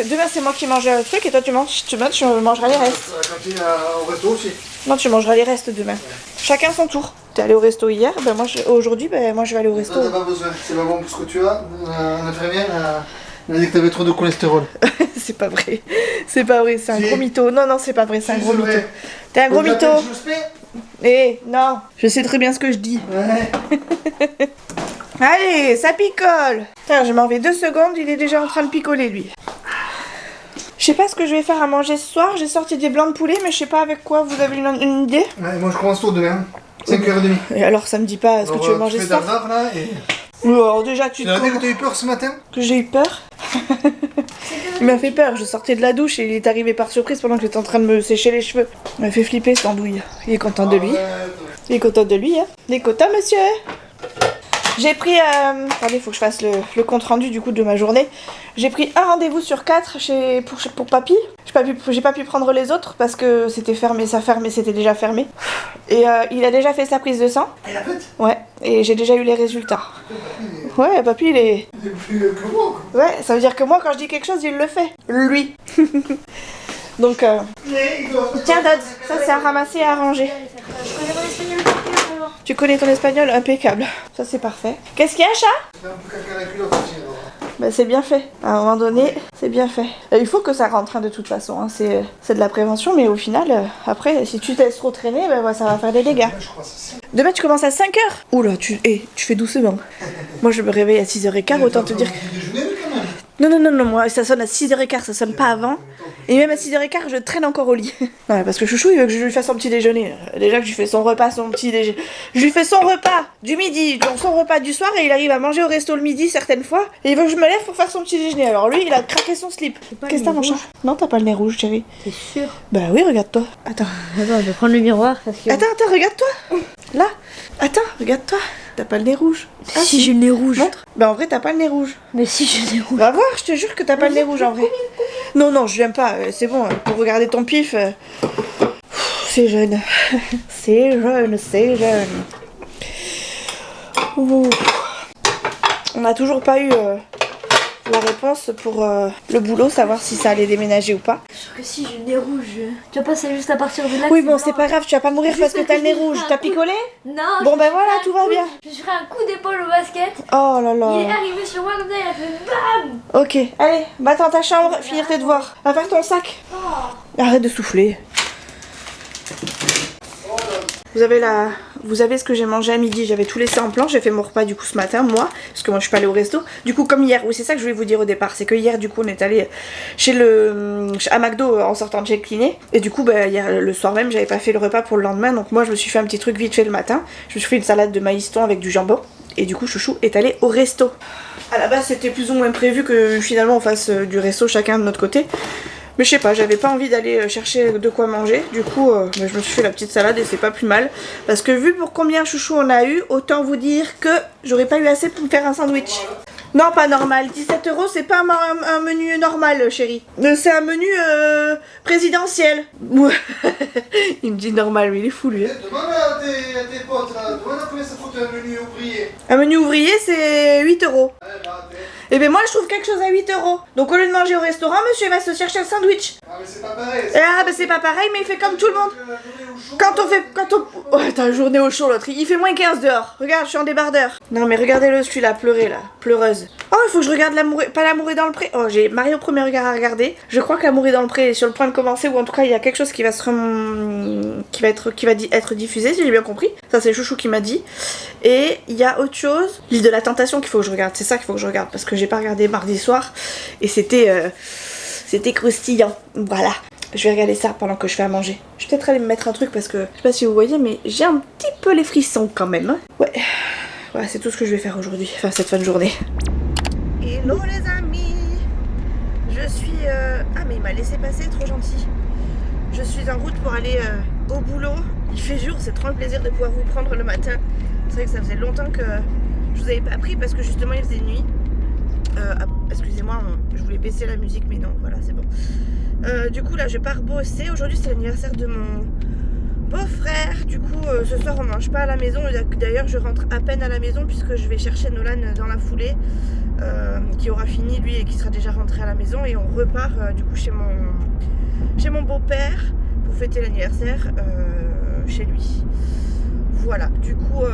demain c'est moi qui mange le truc et toi tu mangeras les restes. À la cantine, au resto aussi. Non, tu mangeras les restes demain. Chacun son tour. T'es allé au resto hier, aujourd'hui, moi je vais aller au resto. T'as pas besoin, c'est pas bon pour ce que tu as. L'infirmière a dit que t'avais trop de cholestérol. C'est pas vrai. C'est pas vrai, c'est un gros mytho. Non, c'est pas vrai, c'est un gros mytho. T'es un gros mytho. Eh, non, je sais très bien ce que je dis. Ouais. Allez, ça picole. Putain, je m'en vais 2 secondes, il est déjà en train de picoler lui. Je sais pas ce que je vais faire à manger ce soir, j'ai sorti des blancs de poulet, mais je sais pas avec quoi, vous avez une idée? Ouais, moi je commence tôt demain, 5h30. Et alors ça me dit pas ce que tu veux manger ce soir? Là, et... Alors déjà tu te dis que t'as eu peur ce matin? Que j'ai eu peur? Il m'a fait peur, je sortais de la douche et il est arrivé par surprise pendant que j'étais en train de me sécher les cheveux. Il m'a fait flipper cette andouille. Il est content de lui. Il est content de lui, hein. Il est content monsieur. J'ai pris, attendez, faut que je fasse le compte rendu du coup de ma journée. J'ai pris un rendez-vous sur 4 pour papy. J'ai pas pu prendre les autres parce que c'était fermé, c'était déjà fermé. Et il a déjà fait sa prise de sang. Et la fête? Ouais, et j'ai déjà eu les résultats. Ouais, papy il est... Il est plus que moi quoi. Ouais, ça veut dire que moi quand je dis quelque chose, il le fait. Lui. Donc, tiens Dod, ça c'est à ramasser et à ranger. Tu connais ton espagnol impeccable. Ça c'est parfait. Qu'est-ce qu'il y a, chat? C'est un peu caca la culotte aussi. Bah c'est bien fait. À un moment donné, c'est bien fait. Il faut que ça rentre hein, de toute façon. Hein. C'est de la prévention, mais au final, après, si tu te laisses trop traîner, ça va faire des dégâts. Je crois que c'est ça. Demain tu commences à 5h. Oula, tu fais doucement. Moi je me réveille à 6h15, autant te dire que... Non, moi ça sonne à 6h15, ça sonne pas avant. Et même à 6h15, je traîne encore au lit. Ouais, parce que Chouchou, il veut que je lui fasse son petit déjeuner. Déjà que je lui fais son repas, son petit déjeuner. Je lui fais son repas du midi, donc son repas du soir, et il arrive à manger au resto le midi certaines fois. Et il veut que je me lève pour faire son petit déjeuner. Alors lui, il a craqué son slip. Qu'est-ce que t'as, mon chat? Non, t'as pas le nez rouge, chérie. T'es sûr? Bah oui, regarde-toi. Attends, je vais prendre le miroir parce que... Attends, regarde-toi. Là. Attends, regarde-toi. T'as pas le nez rouge. Ah, si j'ai le nez rouge. Montre. Bah en vrai, t'as pas le nez rouge. Mais si j'ai le nez rouge. Va voir, je te jure que t'as pas le nez rouge en vrai. Non, non, je viens pas, c'est bon, pour regarder ton pif, c'est jeune. C'est jeune, c'est jeune. Ouh. On n'a toujours pas eu la réponse pour le boulot, savoir si ça allait déménager ou pas. Je suis sûre que si j'ai le nez rouge. Tu vas pas, c'est juste à partir de là. Oui, bon, c'est pas grave, tu vas pas mourir parce que t'as le nez rouge. T'as picolé? Non. Bon, ben voilà, tout va bien. Je me suis fait un coup d'épaule au basket. Oh là là. Il est arrivé sur moi comme ça, il a fait BAM. Ok, allez, va dans ta chambre, finir tes devoirs. Va faire ton sac. Oh. Arrête de souffler. Vous avez ce que j'ai mangé à midi, j'avais tout laissé en plan, j'ai fait mon repas du coup ce matin, moi, parce que moi je suis pas allée au resto. Du coup comme hier, oui c'est ça que je voulais vous dire au départ, c'est que hier du coup on est allé à McDo en sortant de chez le kiné. Et du coup bah, hier le soir même j'avais pas fait le repas pour le lendemain, donc moi je me suis fait un petit truc vite fait le matin. Je me suis fait une salade de maïs thon avec du jambon. Et du coup Chouchou est allé au resto. À la base c'était plus ou moins prévu que finalement on fasse du resto chacun de notre côté. Mais je sais pas, j'avais pas envie d'aller chercher de quoi manger. Du coup, je me suis fait la petite salade et c'est pas plus mal. Parce que vu pour combien Chouchou on a eu, autant vous dire que j'aurais pas eu assez pour me faire un sandwich. Non, pas normal. 17 € c'est pas un menu normal, chérie. C'est un menu présidentiel. Il me dit normal, mais il est fou lui. Hein. Demande à tes potes là, demande à combien ça coûte un menu ouvrier. Un menu ouvrier c'est 8 €. Et ben moi je trouve quelque chose à 8 €. Donc au lieu de manger au restaurant, monsieur va se chercher un sandwich. Ah mais c'est pas pareil. Ah bah c'est pas pareil, mais il fait comme tout le monde. Oh attends, journée au chaud l'autre, il fait moins 15 dehors. Regarde, je suis en débardeur. Non mais regardez-le, celui-là, pleurer là, pleureuse. Oh il faut que je regarde pas l'amour est dans le pré. Oh j'ai Marie au premier regard à regarder. Je crois que l'amour est dans le pré est sur le point de commencer, ou en tout cas il y a quelque chose qui va être diffusé si j'ai bien compris. Ça c'est Chouchou qui m'a dit. Et il y a autre chose, l'île de la tentation qu'il faut que je regarde. C'est ça qu'il faut que je regarde parce que j'ai pas regardé mardi soir et c'était croustillant. Voilà. Je vais regarder ça pendant que je fais à manger. Je vais peut-être aller me mettre un truc parce que je sais pas si vous voyez mais j'ai un petit peu les frissons quand même. Ouais. Voilà, c'est tout ce que je vais faire aujourd'hui, enfin cette fin de journée. Hello les amis. Je suis ah mais il m'a laissé passer, trop gentil. Je suis en route pour aller au boulot. Il fait jour, c'est trop un plaisir de pouvoir vous prendre le matin. C'est vrai que ça faisait longtemps que je vous avais pas pris parce que justement il faisait nuit. Excusez-moi, je voulais baisser la musique mais non, voilà c'est bon. Du coup là je pars bosser. Aujourd'hui c'est l'anniversaire de mon beau-frère. Du coup ce soir on mange pas à la maison. D'ailleurs je rentre à peine à la maison puisque je vais chercher Nolan dans la foulée qui aura fini lui et qui sera déjà rentré à la maison. Et on repart du coup chez mon beau-père pour fêter l'anniversaire chez lui. Voilà, du coup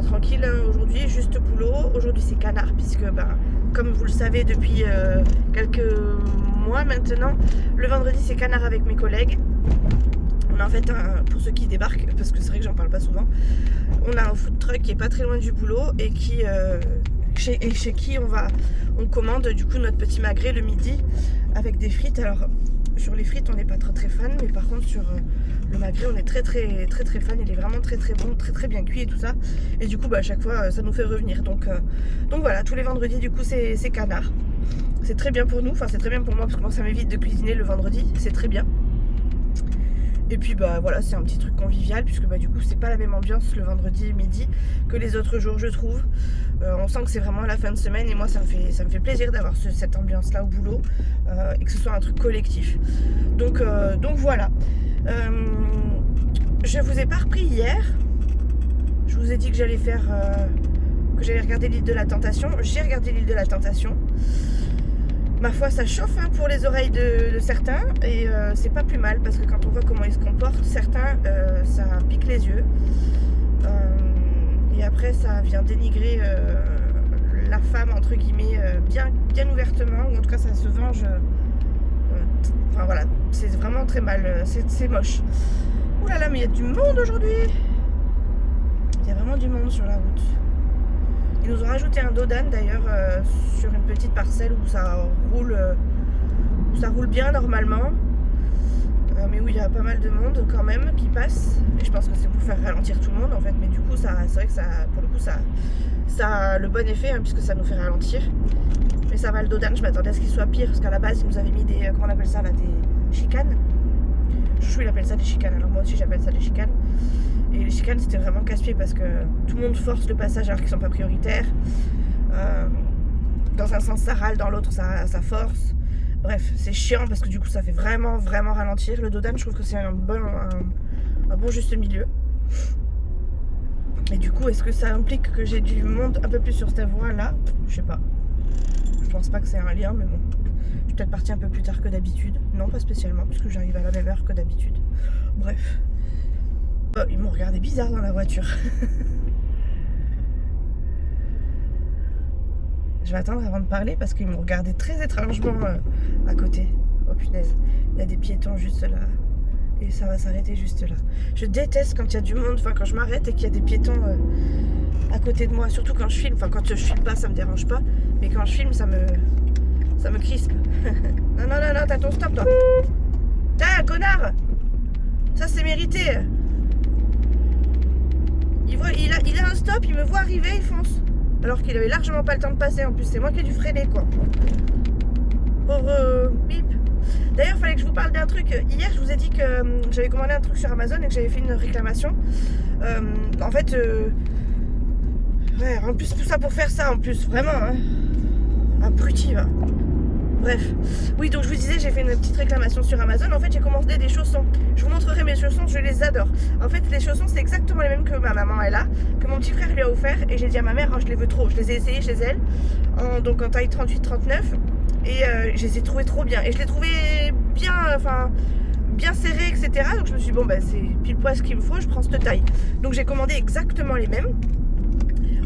tranquille hein, aujourd'hui, juste boulot. Aujourd'hui c'est canard puisque comme vous le savez depuis quelques mois maintenant, le vendredi c'est canard avec mes collègues. On a en fait pour ceux qui débarquent, parce que c'est vrai que j'en parle pas souvent, on a un food truck qui est pas très loin du boulot et qui chez qui on commande du coup notre petit magret le midi avec des frites. Alors sur les frites on n'est pas très fan, mais par contre sur le magret on est très fan. Il est vraiment très bon, très bien cuit et tout ça. Et du coup à chaque fois ça nous fait revenir. Donc voilà, tous les vendredis du coup c'est canard. C'est très bien pour nous, enfin c'est très bien pour moi parce que moi ça m'évite de cuisiner le vendredi, c'est très bien. Et puis voilà, c'est un petit truc convivial puisque du coup c'est pas la même ambiance le vendredi midi que les autres jours je trouve. On sent que c'est vraiment la fin de semaine et moi ça me fait plaisir d'avoir cette ambiance là au boulot et que ce soit un truc collectif. Donc voilà. Je vous ai pas repris hier. Je vous ai dit que j'allais faire que j'allais regarder l'île de la Tentation. J'ai regardé l'île de la Tentation. Ma foi ça chauffe hein, pour les oreilles de certains et c'est pas plus mal parce que quand on voit comment ils se comportent, certains ça pique les yeux et après ça vient dénigrer la femme entre guillemets bien ouvertement, ou en tout cas ça se venge. Enfin voilà, c'est vraiment très mal, c'est moche. Ouh là là, mais il y a du monde aujourd'hui. Il y a vraiment du monde sur la route. Ils nous ont rajouté un dodan d'ailleurs sur une petite parcelle où ça roule bien normalement. Mais où il y a pas mal de monde quand même qui passe. Et je pense que c'est pour faire ralentir tout le monde en fait. Mais du coup c'est vrai que ça, pour le coup ça a le bon effet hein, puisque ça nous fait ralentir. Mais ça va le dodan, je m'attendais à ce qu'il soit pire parce qu'à la base ils nous avaient mis des, comment on appelle ça là, des chicanes. Chouchou il appelle ça des chicanes, alors moi aussi j'appelle ça des chicanes. Et les chicanes c'était vraiment casse-pied parce que tout le monde force le passage alors qu'ils sont pas prioritaires. Dans un sens ça râle, dans l'autre ça force. Bref, c'est chiant parce que du coup ça fait vraiment ralentir. Le Dodan, je trouve que c'est un bon juste milieu. Et du coup, est-ce que ça implique que j'ai du monde un peu plus sur cette voie là? Je sais pas. Je pense pas que c'est un lien, mais bon. Je suis peut-être partie un peu plus tard que d'habitude. Non, pas spécialement, puisque j'arrive à la même heure que d'habitude. Bref. Oh, ils m'ont regardé bizarre dans la voiture. Je vais attendre avant de parler parce qu'ils m'ont regardé très étrangement à côté. Oh punaise, il y a des piétons juste là. Et ça va s'arrêter juste là. Je déteste quand il y a du monde, enfin quand je m'arrête et qu'il y a des piétons à côté de moi. Surtout quand je filme, enfin quand je filme pas ça me dérange pas. Mais quand je filme ça me crispe. Non, t'as ton stop toi. T'as connard. Ça c'est mérité. Il a un stop, il me voit arriver, il fonce. Alors qu'il avait largement pas le temps de passer. En plus, c'est moi qui ai dû freiner, quoi. Pauvre bip. D'ailleurs, il fallait que je vous parle d'un truc. Hier, je vous ai dit que j'avais commandé un truc sur Amazon et que j'avais fait une réclamation. En fait, ouais, en plus, tout ça pour faire ça, en plus, vraiment, hein. Abruti, va. Bref, oui, donc je vous disais, j'ai fait une petite réclamation sur Amazon. En fait, j'ai commandé des chaussons. Je vous montrerai mes chaussons, je les adore. En fait, les chaussons, c'est exactement les mêmes que ma maman elle a, que mon petit frère lui a offert. Et j'ai dit à ma mère, oh, je les veux trop. Je les ai essayés chez elle, donc en taille 38-39. Et je les ai trouvés trop bien. Et je les trouvais bien, enfin, bien serrés, etc. Donc je me suis dit, bon, ben, c'est pile poil ce qu'il me faut, je prends cette taille. Donc j'ai commandé exactement les mêmes,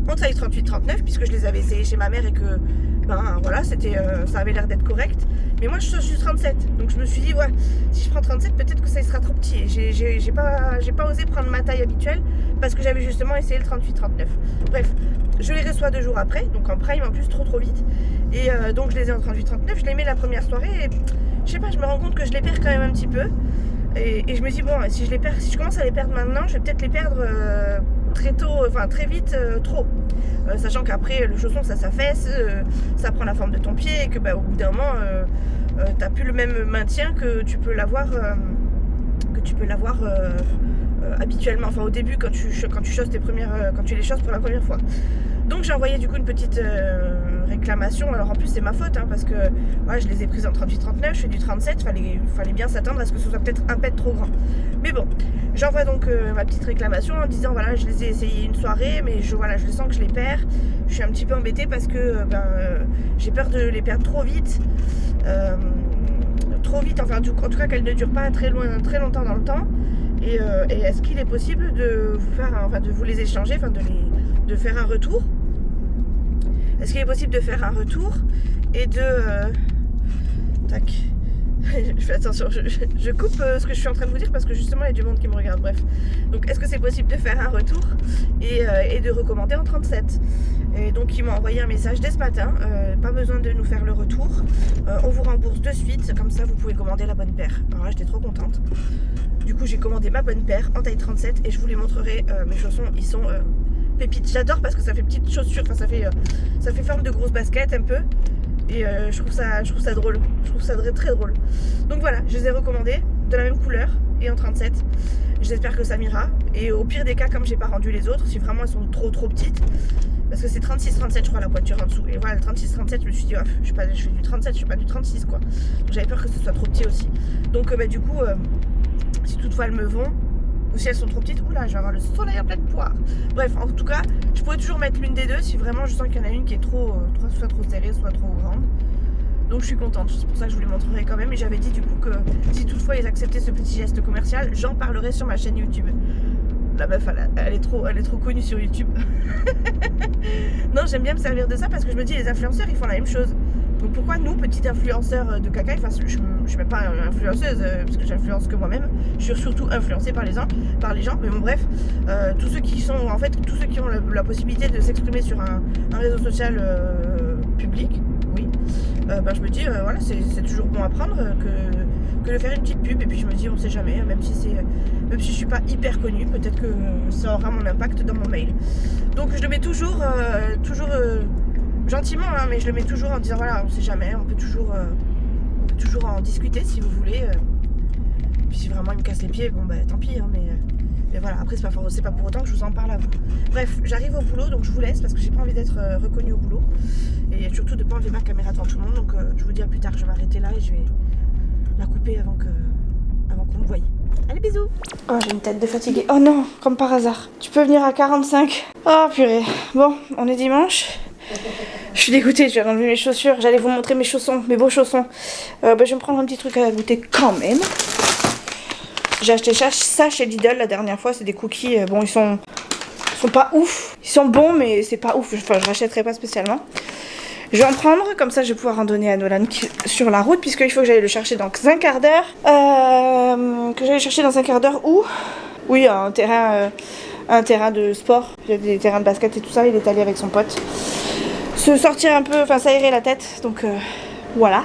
en taille 38-39, puisque je les avais essayés chez ma mère et que... Ben voilà, c'était, ça avait l'air d'être correct. Mais moi je suis 37. Donc je me suis dit, ouais, si je prends 37, peut-être que ça sera trop petit. Et j'ai pas osé prendre ma taille habituelle parce que j'avais justement essayé le 38-39. Bref, je les reçois 2 jours après, donc en prime en plus, trop vite. Et donc je les ai en 38-39, je les mets la première soirée. Et je sais pas, je me rends compte que je les perds quand même un petit peu. Et je me dis, bon, si je commence à les perdre maintenant, je vais peut-être les perdre très tôt, enfin très vite, trop. Sachant qu'après le chausson ça s'affaisse, ça prend la forme de ton pied et que bah, au bout d'un moment t'as plus le même maintien que tu peux l'avoir habituellement, enfin au début quand tu chausses quand tu les chausses pour la première fois. Donc j'ai envoyé du coup une petite réclamation. Alors en plus c'est ma faute hein, parce que ouais, je les ai prises en 38-39, je fais du 37, fallait bien s'attendre à ce que ce soit peut-être un pet trop grand. Mais bon, j'envoie donc ma petite réclamation en disant voilà, je les ai essayés une soirée mais je sens que je les perds. Je suis un petit peu embêtée parce que j'ai peur de les perdre trop vite. Enfin en tout cas qu'elles ne durent pas très longtemps dans le temps. Et est-ce qu'il est possible de vous faire, de vous les échanger, de faire un retour? Est-ce qu'il est possible de faire un retour et de tac. Je fais attention, je coupe ce que je suis en train de vous dire parce que justement il y a du monde qui me regarde. Bref, donc est-ce que c'est possible de faire un retour et de recommander en 37? Et donc ils m'ont envoyé un message dès ce matin, pas besoin de nous faire le retour, on vous rembourse de suite, comme ça vous pouvez commander la bonne paire. Alors là j'étais trop contente. Du coup j'ai commandé ma bonne paire en taille 37 et je vous les montrerai. Mes chaussons ils sont pépites. J'adore parce que ça fait petite chaussure, enfin ça fait forme de grosse basket un peu. Et je trouve ça drôle, je trouve ça très drôle. Donc voilà, je les ai recommandés de la même couleur et en 37. J'espère que ça m'ira. Et au pire des cas, comme j'ai pas rendu les autres, si vraiment elles sont trop petites, parce que c'est 36-37 je crois la pointure en dessous. Et voilà, le 36-37 je me suis dit, oh, je fais du 37, je fais pas du 36 quoi. Donc j'avais peur que ce soit trop petit aussi. Donc du coup, si toutefois elles me vont, ou si elles sont trop petites, oula, je vais avoir le soleil en pleine poire. Bref, en tout cas, je pourrais toujours mettre l'une des deux si vraiment je sens qu'il y en a une qui est soit trop serrée, soit trop grande. Donc je suis contente, c'est pour ça que je vous les montrerai quand même. Et j'avais dit du coup que si toutefois ils acceptaient ce petit geste commercial, j'en parlerai sur ma chaîne YouTube. La meuf, elle est trop connue sur YouTube. Non, j'aime bien me servir de ça parce que je me dis les influenceurs ils font la même chose. Donc pourquoi nous, petits influenceurs de caca, enfin je suis même pas influenceuse parce que j'influence que moi-même, je suis surtout influencée par les gens, mais bon bref, tous ceux qui ont la possibilité de s'exprimer sur un réseau social public, oui, je me dis voilà, c'est toujours bon à prendre que de faire une petite pub. Et puis je me dis on sait jamais, même si je suis pas hyper connue, peut-être que ça aura mon impact dans mon mail. Donc je le mets toujours gentiment hein, mais je le mets toujours en disant voilà, on sait jamais, on peut toujours en discuter si vous voulez. Puis si vraiment il me casse les pieds, bon bah tant pis hein, mais Mais voilà, après c'est pas pour autant que je vous en parle à vous. Bref, j'arrive au boulot, donc je vous laisse parce que j'ai pas envie d'être reconnue au boulot. Et surtout de pas enlever ma caméra devant tout le monde. Donc je vous dis à plus tard, je vais m'arrêter là et je vais la couper avant qu'on me voie. Allez, bisous. Oh, j'ai une tête de fatiguée. Oh non, comme par hasard. Tu peux venir à 45. Oh purée. Bon, on est dimanche. Je suis dégoûtée, je viens d'enlever mes chaussures. J'allais vous montrer mes chaussons, mes beaux chaussons. Je vais me prendre un petit truc à goûter quand même. J'ai acheté ça chez Lidl la dernière fois. C'est des cookies. Bon, ils sont pas ouf. Ils sont bons, mais c'est pas ouf. Enfin, je rachèterai pas spécialement. Je vais en prendre, comme ça je vais pouvoir en donner à Nolan sur la route, puisqu'il faut que j'aille le chercher dans un quart d'heure. Que j'aille chercher dans un quart d'heure où? Oui, un terrain de sport. Il y a des terrains de basket et tout ça. Il est allé avec son pote. Se sortir un peu, enfin s'aérer la tête. Donc voilà.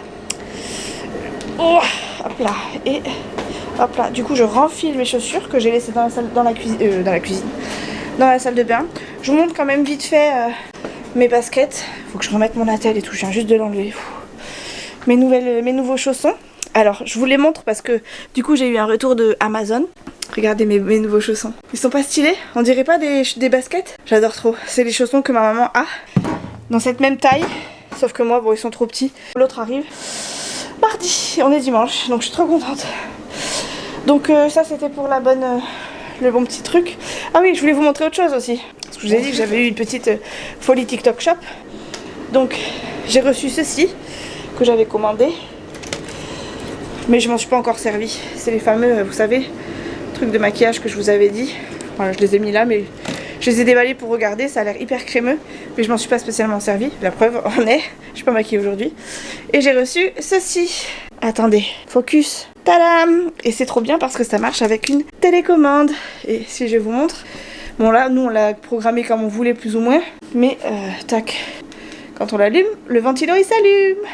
Oh, hop là. Et hop là. Du coup, je renfile mes chaussures que j'ai laissées dans la cuisine. Dans la salle de bain. Je vous montre quand même vite fait mes baskets. Faut que je remette mon attel et tout. Je viens juste de l'enlever. Mes nouveaux chaussons. Alors, je vous les montre parce que du coup, j'ai eu un retour de Amazon. Regardez mes nouveaux chaussons. Ils sont pas stylés? On dirait pas des baskets? J'adore trop. C'est les chaussons que ma maman a. Dans cette même taille. Sauf que moi, bon, ils sont trop petits. L'autre arrive mardi. On est dimanche. Donc, je suis trop contente. Donc, ça, c'était pour le bon petit truc. Ah oui, je voulais vous montrer autre chose aussi. Parce que je vous ai dit que j'avais eu une petite folie TikTok Shop. Donc, j'ai reçu ceci que j'avais commandé. Mais je m'en suis pas encore servi. C'est les fameux, vous savez, trucs de maquillage que je vous avais dit. Voilà, je les ai mis là, mais je les ai déballés pour regarder. Ça a l'air hyper crémeux, mais je m'en suis pas spécialement servi. La preuve en est, je suis pas maquillée aujourd'hui. Et j'ai reçu ceci. Attendez, focus. Tadam! Et c'est trop bien parce que ça marche avec une télécommande. Et si je vous montre, bon là, nous on l'a programmé comme on voulait plus ou moins. Mais tac, quand on l'allume, le ventilo il s'allume.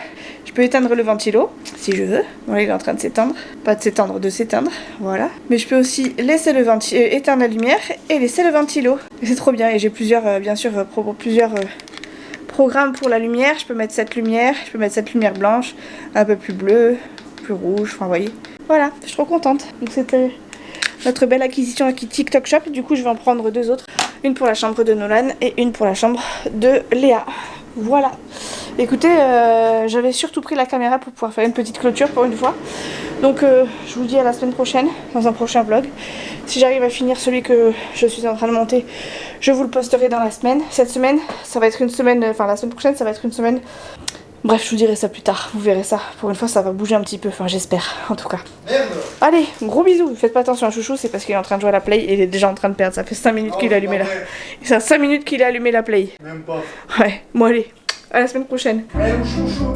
Je peux éteindre le ventilo si je veux. Voilà, il est en train de s'éteindre. Pas de s'éteindre, de s'éteindre. Voilà. Mais je peux aussi laisser éteindre la lumière et laisser le ventilo. Et c'est trop bien. Et j'ai plusieurs, bien sûr, plusieurs programmes pour la lumière. Je peux mettre cette lumière. Je peux mettre cette lumière blanche, un peu plus bleue, plus rouge. Enfin, vous voyez. Voilà, je suis trop contente. Donc c'était notre belle acquisition à TikTok Shop. Du coup, je vais en prendre deux autres. Une pour la chambre de Nolan et une pour la chambre de Léa. Voilà. Écoutez, j'avais surtout pris la caméra pour pouvoir faire une petite clôture pour une fois. Donc je vous dis à la semaine prochaine, dans un prochain vlog. Si j'arrive à finir celui que je suis en train de monter, je vous le posterai dans la semaine. Cette semaine, ça va être une semaine, enfin la semaine prochaine, ça va être une semaine. Bref, je vous dirai ça plus tard, vous verrez ça. Pour une fois, ça va bouger un petit peu, enfin j'espère, en tout cas. Merde. Allez, gros bisous. Faites pas attention à Chouchou, c'est parce qu'il est en train de jouer à la play et il est déjà en train de perdre. Ça fait 5 minutes qu'il a allumé la... Ça fait 5 minutes qu'il a allumé la play. Même pas. Ouais, bon allez, à la semaine prochaine. Allez, chouchou.